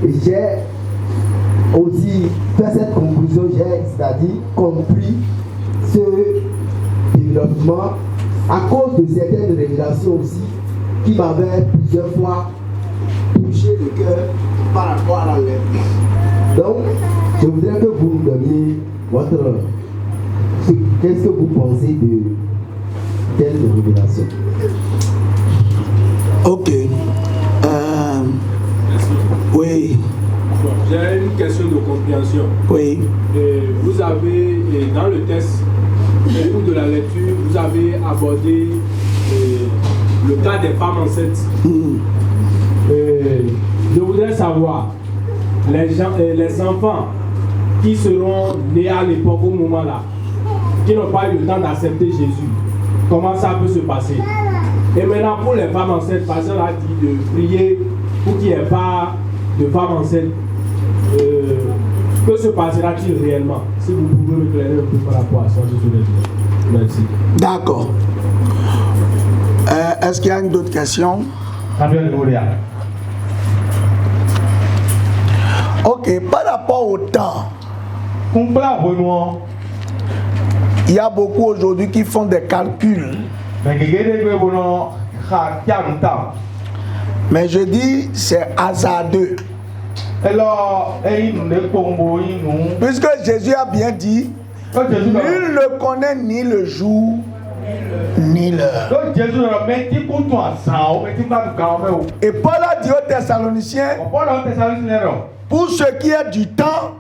Speaker 3: Et j'ai aussi fait cette conclusion, c'est-à-dire compris ce développement à cause de certaines révélations aussi qui m'avaient plusieurs fois touché le cœur par rapport à l'enlèvement. Donc, je voudrais que vous me donniez qu'est-ce que vous pensez de telle révélation?
Speaker 1: Ok. Oui.
Speaker 4: Bon, j'ai une question de compréhension.
Speaker 1: Oui.
Speaker 4: Vous avez, dans le texte, au cours de la lecture, vous avez abordé le cas des femmes enceintes. Je voudrais savoir, les enfants qui seront nés à l'époque, au moment-là, qui n'ont pas eu le temps d'accepter Jésus, comment ça peut se passer? Et maintenant, pour les femmes enceintes, parce qu'on a dit de prier pour qu'il n'y ait pas de femmes enceintes. Que se passera-t-il réellement? Si vous pouvez me éclairer un peu par rapport à ça, je voudrais dire. Merci.
Speaker 1: D'accord. Est-ce qu'il y a une autre question? Ok, par rapport au temps, il y a beaucoup aujourd'hui qui font des calculs. Mais je dis c'est hasardeux. Puisque Jésus a bien dit, nul ne connaît ni le jour ni l'heure.
Speaker 2: Donc Jésus leur met dit pour toi ça, on met dit pas du carmel.
Speaker 1: Et Paul a dit aux Thessaloniciens, pour ce qui est du temps,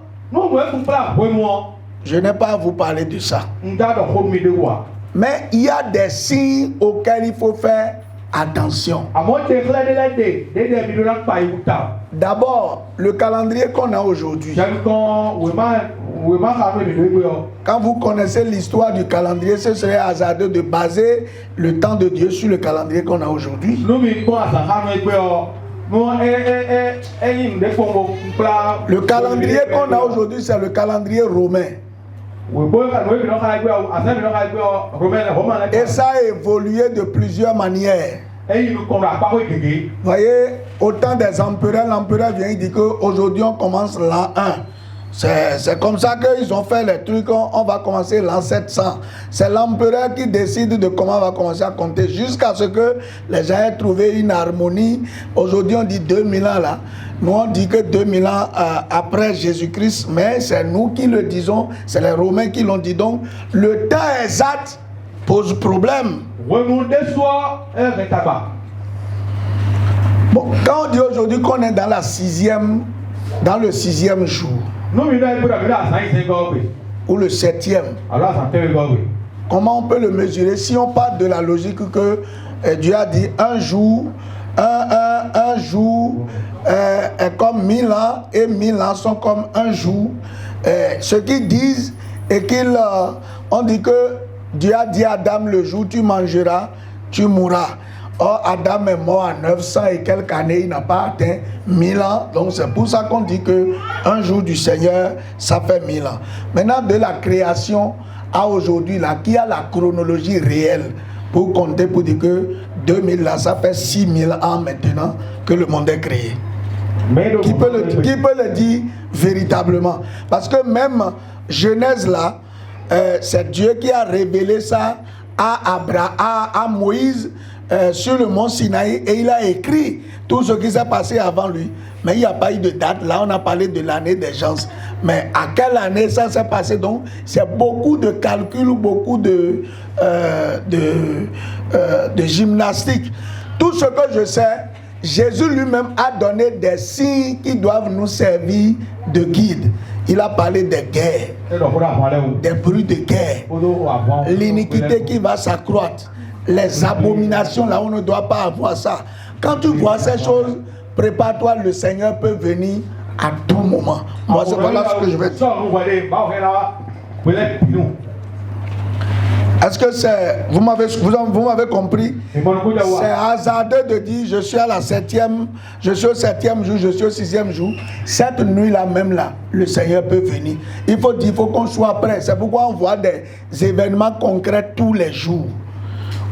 Speaker 1: je n'ai pas à vous parler de ça. Mais il y a des signes auxquels il faut faire attention. D'abord, le calendrier qu'on a aujourd'hui. Quand vous connaissez l'histoire du calendrier, ce serait hasardeux de baser le temps de Dieu sur le calendrier qu'on a aujourd'hui. Le calendrier qu'on a aujourd'hui, c'est le calendrier romain. Et ça a évolué de plusieurs manières. Vous voyez, au temps des empereurs, l'empereur vient et dit qu'aujourd'hui on commence l'an 1. C'est comme ça qu'ils ont fait les trucs. On va commencer l'an 700. C'est l'empereur qui décide de comment on va commencer à compter jusqu'à ce que les gens aient trouvé une harmonie. Aujourd'hui on dit 2000 ans là. Nous on dit que 2000 ans après Jésus-Christ, mais c'est nous qui le disons, c'est les Romains qui l'ont dit. Donc le temps exact pose problème. Bon, quand on dit aujourd'hui qu'on est dans dans le 6e jour, ou le 7e, comment on peut le mesurer si on part de la logique que Dieu a dit un jour est comme 1000 ans et 1000 ans sont comme un jour. Ce qu'ils disent est on dit que Dieu a dit à Adam, le jour tu mangeras, tu mourras. Or, Adam est mort à 900 et quelques années, il n'a pas atteint 1000 ans. Donc, c'est pour ça qu'on dit qu'un jour du Seigneur, ça fait 1000 ans. Maintenant, de la création à aujourd'hui, là, qui a la chronologie réelle pour compter, pour dire que 2000, là, ça fait 6000 ans maintenant que le monde est créé. Qui peut le dire véritablement? Parce que même Genèse, là, c'est Dieu qui a révélé ça à Moïse sur le mont Sinaï, et il a écrit tout ce qui s'est passé avant lui. Mais il n'y a pas eu de date. Là, on a parlé de l'année des gens. Mais à quelle année ça s'est passé? Donc, c'est beaucoup de calculs, beaucoup de gymnastique. Tout ce que je sais, Jésus lui-même a donné des signes qui doivent nous servir de guide. Il a parlé des guerres, des bruits de guerre, l'iniquité qui va s'accroître, les abominations, là on ne doit pas avoir ça. Quand tu vois ces choses, prépare-toi, le Seigneur peut venir à tout moment. Moi, c'est voilà ce que je vais dire. Est-ce que c'est... Vous m'avez compris? C'est hasardeux de dire je suis à la 7e, je suis au 7e jour, je suis au 6e jour. Cette nuit-là même là, le Seigneur peut venir. Il faut qu'on soit prêt. C'est pourquoi on voit des événements concrets tous les jours.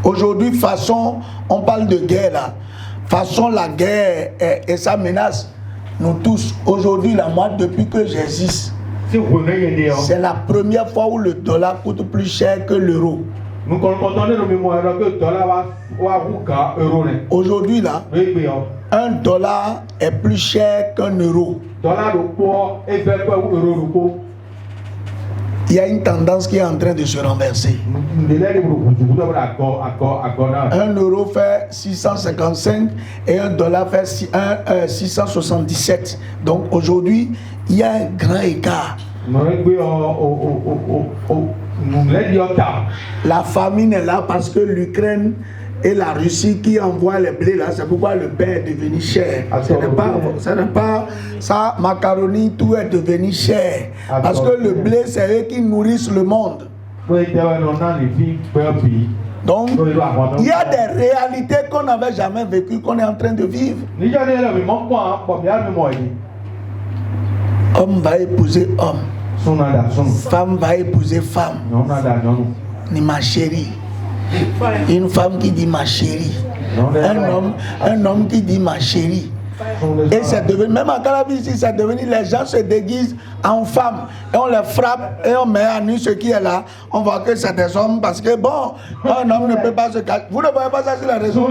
Speaker 1: Aujourd'hui, façon, on parle de guerre là. Façon la guerre et ça menace nous tous. Aujourd'hui, là, moi, depuis que j'existe, c'est la première fois où le dollar coûte plus cher que l'euro. Aujourd'hui là, un dollar est plus cher qu'un euro. Il y a une tendance qui est en train de se renverser. Un euro fait 655 et un dollar fait 677. Donc aujourd'hui, il y a un grand écart. La famine est là parce que l'Ukraine et la Russie qui envoient les blés là, c'est pourquoi le pain est devenu cher. Ce n'est pas ça, macaroni, tout est devenu cher. Parce que le blé, c'est eux qui nourrissent le monde. Donc, il y a des réalités qu'on n'avait jamais vécues, qu'on est en train de vivre. Homme va épouser homme. Femme va épouser femme. Ni ma chérie. Une femme qui dit ma chérie. Un homme qui dit ma chérie. Et c'est devenu, même en Caraïbes ici, c'est devenu, les gens se déguisent en femmes et on les frappe et on met à nu ce qui est là. On voit que c'est des hommes parce que bon, un homme ne peut pas se cacher. Vous ne voyez pas ça sur la réseau?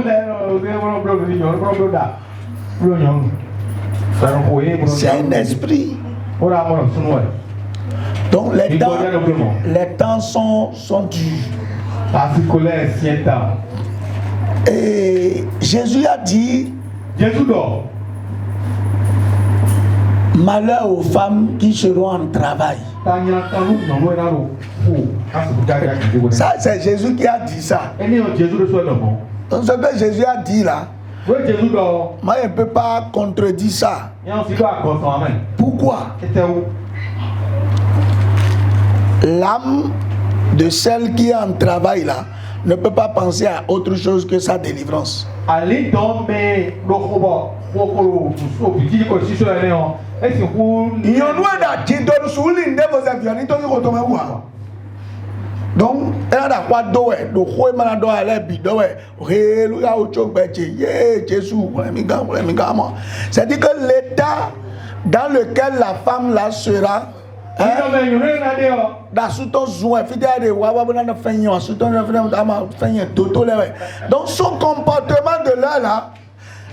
Speaker 1: C'est un esprit. Donc les temps sont durs. Et Jésus a dit
Speaker 2: Jésus dort.
Speaker 1: Malheur aux femmes qui seront en travail. Ça, c'est Jésus qui a dit ça. Donc, ce que Jésus a dit là, moi, je ne peux pas contredire ça. Pourquoi? L'âme de celle qui est en travail là ne peut pas penser à autre chose que sa délivrance. Donc, elle a quoi d'eau, le roi malade à la bidon, c'est-à-dire que l'état dans lequel la femme là sera, donc son comportement de là là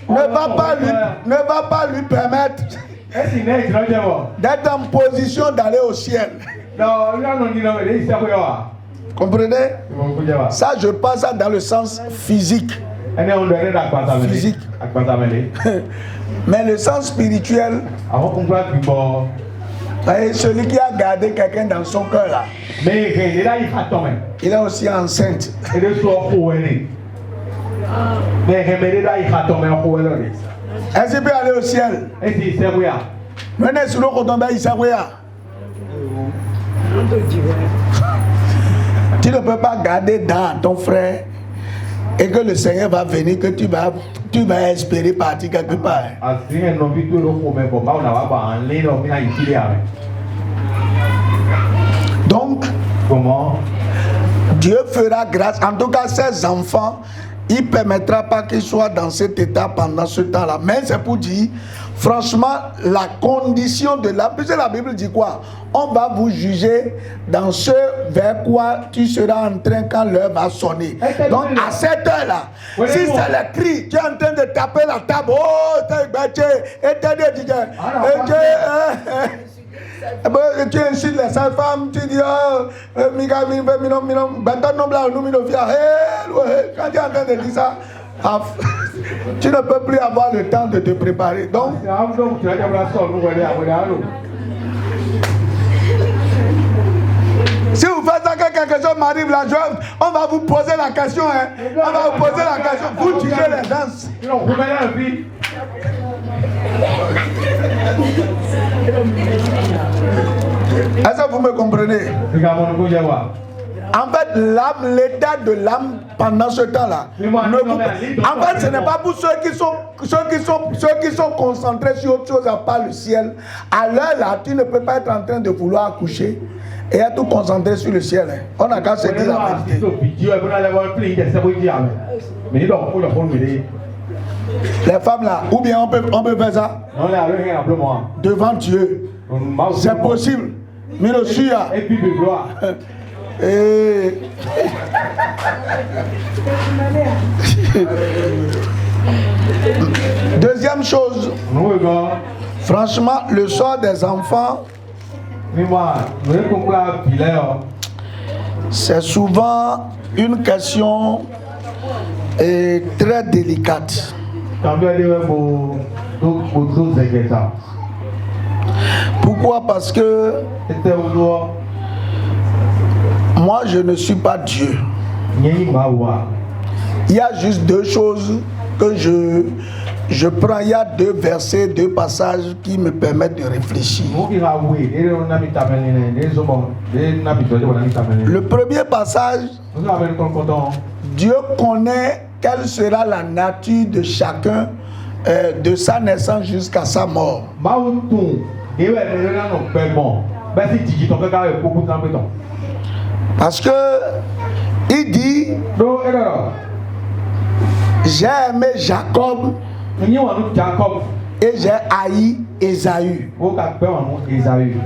Speaker 1: ne va pas lui permettre d'être en position d'aller au ciel. Comprenez? Ça, je pense ça dans le sens physique. Physique. Mais le sens spirituel, celui qui a gardé quelqu'un dans son cœur là, il est aussi enceinte. Est-ce qu'il peut aller au ciel? Menez sur le coton d'Aïssaouya. Tu ne peux pas garder dans ton frère et que le Seigneur va venir, que tu vas espérer partir quelque part. Donc, Dieu fera grâce. En tout cas, ses enfants, il ne permettra pas qu'ils soient dans cet état pendant ce temps-là. Mais c'est pour dire, franchement, la condition de l'âme, puisque la Bible dit quoi? On va vous juger dans ce vers quoi tu seras en train quand l'heure va sonner. Donc à cette heure-là, si c'est le cri, tu es en train de taper la table, oh, tu incites les sales femmes, tu dis, quand tu es en train de dire ça, tu ne peux plus avoir le temps de te préparer. Donc, si vous faites ça, que quelque chose m'arrive là, on va vous poser la question. Hein. On va vous poser la question. Vous jugez les danses. Est-ce que vous me comprenez? En fait, l'âme, l'état de l'âme pendant ce temps-là. En fait, ce n'est pas pour ceux qui sont concentrés sur autre chose à part le ciel. À l'heure là, tu ne peux pas être en train de vouloir accoucher et être tout concentré sur le ciel. Hein. On n'a qu'à se dire la vérité. Les femmes là, ou bien on peut faire ça devant Dieu. C'est possible. Mais le suya. Deuxième chose, franchement, le sort des enfants, c'est souvent une question très délicate. Pourquoi? Parce que moi, je ne suis pas Dieu. Il y a juste deux choses que je prends. Il y a deux versets, deux passages qui me permettent de réfléchir. Le premier passage, Dieu connaît quelle sera la nature de chacun de sa naissance jusqu'à sa mort. Parce que il dit, j'ai aimé Jacob et j'ai haï Ésaü.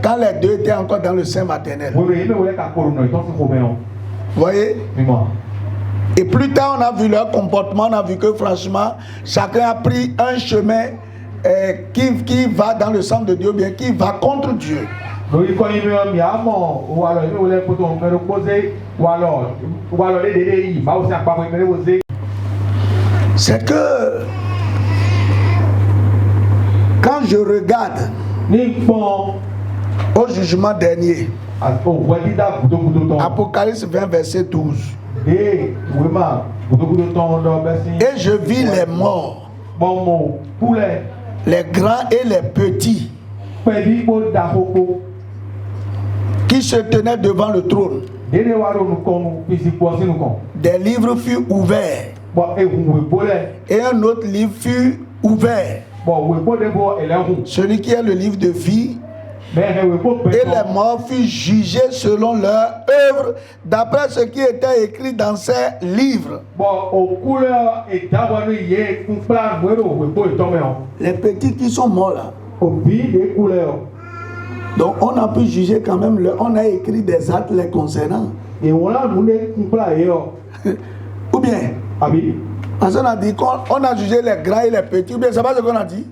Speaker 1: Quand les deux étaient encore dans le sein maternel. Vous voyez? Et plus tard, on a vu leur comportement, on a vu que franchement, chacun a pris un chemin qui va dans le sens de Dieu, bien qui va contre Dieu.
Speaker 2: lórí kọ́ yín mi àmọ́ wà lọ ìwé wọlé kótó mẹ́rin kóse wà lọ lédè yìí báwo sí àpapọ̀ ìmẹ́rin wọ́sẹ̀.
Speaker 1: C'est que quand je regarde au jugement dernier, Apocalypse 20 verset 12, et je vis les morts, les grands et les petits, qui se tenaient devant le trône. Des livres furent ouverts et un autre livre fut ouvert, celui qui est le livre de vie, et les morts furent jugés selon leur œuvre d'après ce qui était écrit dans ces livres. Les petits qui sont morts là, donc on a pu juger quand même, on a écrit des actes les concernant. Ou bien parce qu'on a dit qu'on a jugé les grands et les petits, ou bien c'est pas ce qu'on a dit?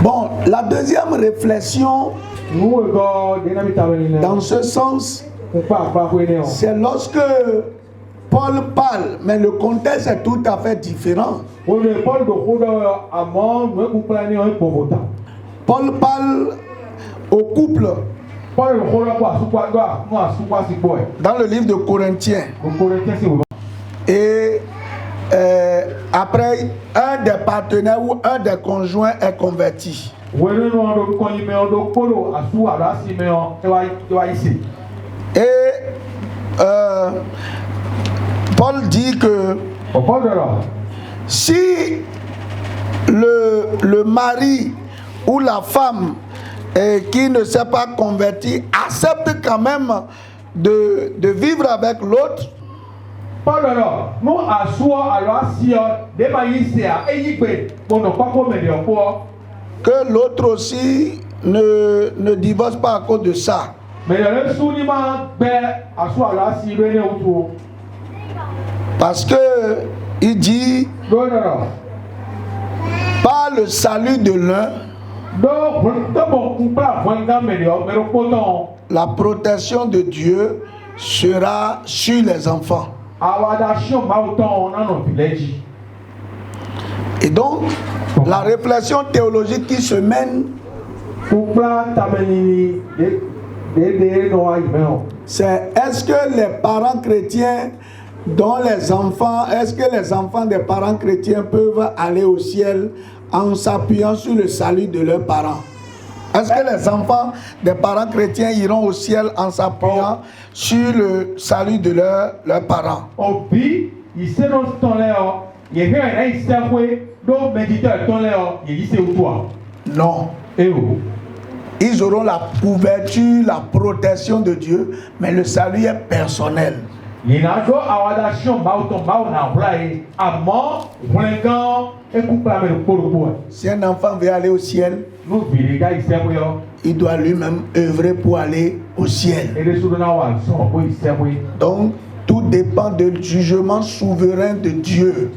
Speaker 1: Bon, la deuxième réflexion dans ce sens, c'est lorsque Paul parle, mais le contexte est tout à fait différent. Paul parle au couple dans le livre de Corinthiens. Et après, un des partenaires ou un des conjoints est converti. Et Paul dit que si le mari ou la femme qui ne s'est pas converti accepte quand même de vivre avec l'autre, que l'autre aussi ne divorce pas à cause de ça. Parce que il dit par le salut de l'un, la protection de Dieu sera sur les enfants. Et donc, la réflexion théologique qui se mène, c'est est-ce que les parents chrétiens dont les enfants, est-ce que les enfants des parents chrétiens peuvent aller au ciel en s'appuyant sur le salut de leurs parents? Est-ce que les enfants des parents chrétiens iront au ciel en s'appuyant sur le salut de leurs parents? Non. Ils auront la couverture, la protection de Dieu, mais le salut est personnel. Si un enfant veut aller au ciel, il doit lui-même œuvrer pour aller au ciel. Donc, tout dépend du jugement souverain de Dieu.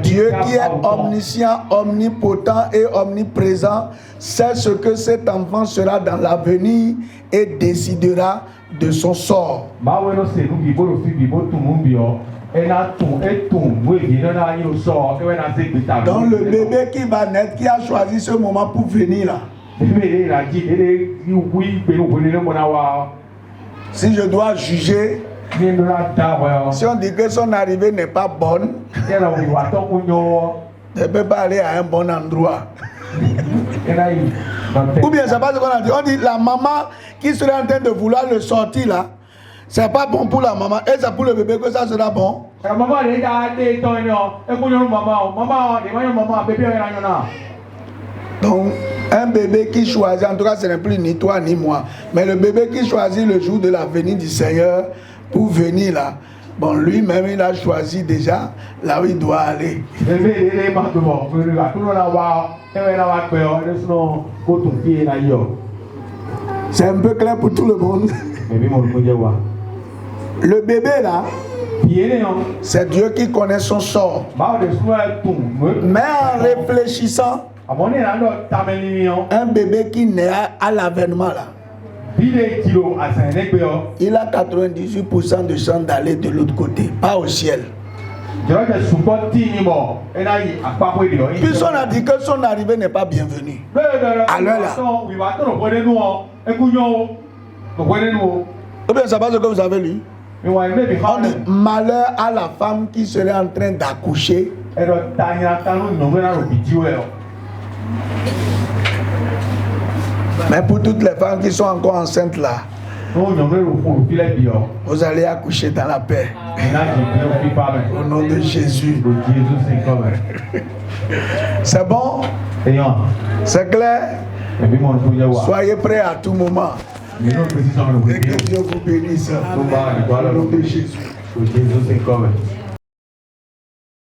Speaker 1: Dieu qui est omniscient, omnipotent et omniprésent sait ce que cet enfant sera dans l'avenir et décidera de son sort. Donc le bébé qui va naître, qui a choisi ce moment pour venir là, si je dois juger, si on dit que son arrivée n'est pas bonne, ne peut pas aller à un bon endroit. Ou bien c'est pas ce qu'on a dit. On dit la maman qui serait en train de vouloir le sortir là, c'est pas bon pour la maman et c'est pour le bébé que ça sera bon. Donc un bébé qui choisit, en tout cas ce n'est plus ni toi ni moi, mais le bébé qui choisit le jour de la venue du Seigneur pour venir là, bon, lui-même il a choisi déjà là où il doit aller. C'est un peu clair pour tout le monde. Le bébé là, C'est Dieu qui connaît son sort. Mais en réfléchissant, un bébé qui naît à l'avènement là, il a 98% de chance d'aller de l'autre côté, pas au ciel. Puisqu'on a dit que son arrivée n'est pas bienvenue. Alors là, ou bien ça passe ce que vous avez lu. On dit malheur à la femme qui serait en train d'accoucher. Mais pour toutes les femmes qui sont encore enceintes là, vous allez accoucher dans la paix. Au nom de Jésus. C'est bon? C'est clair? Soyez prêts à tout moment. Et que Dieu vous bénisse. Au nom de Jésus.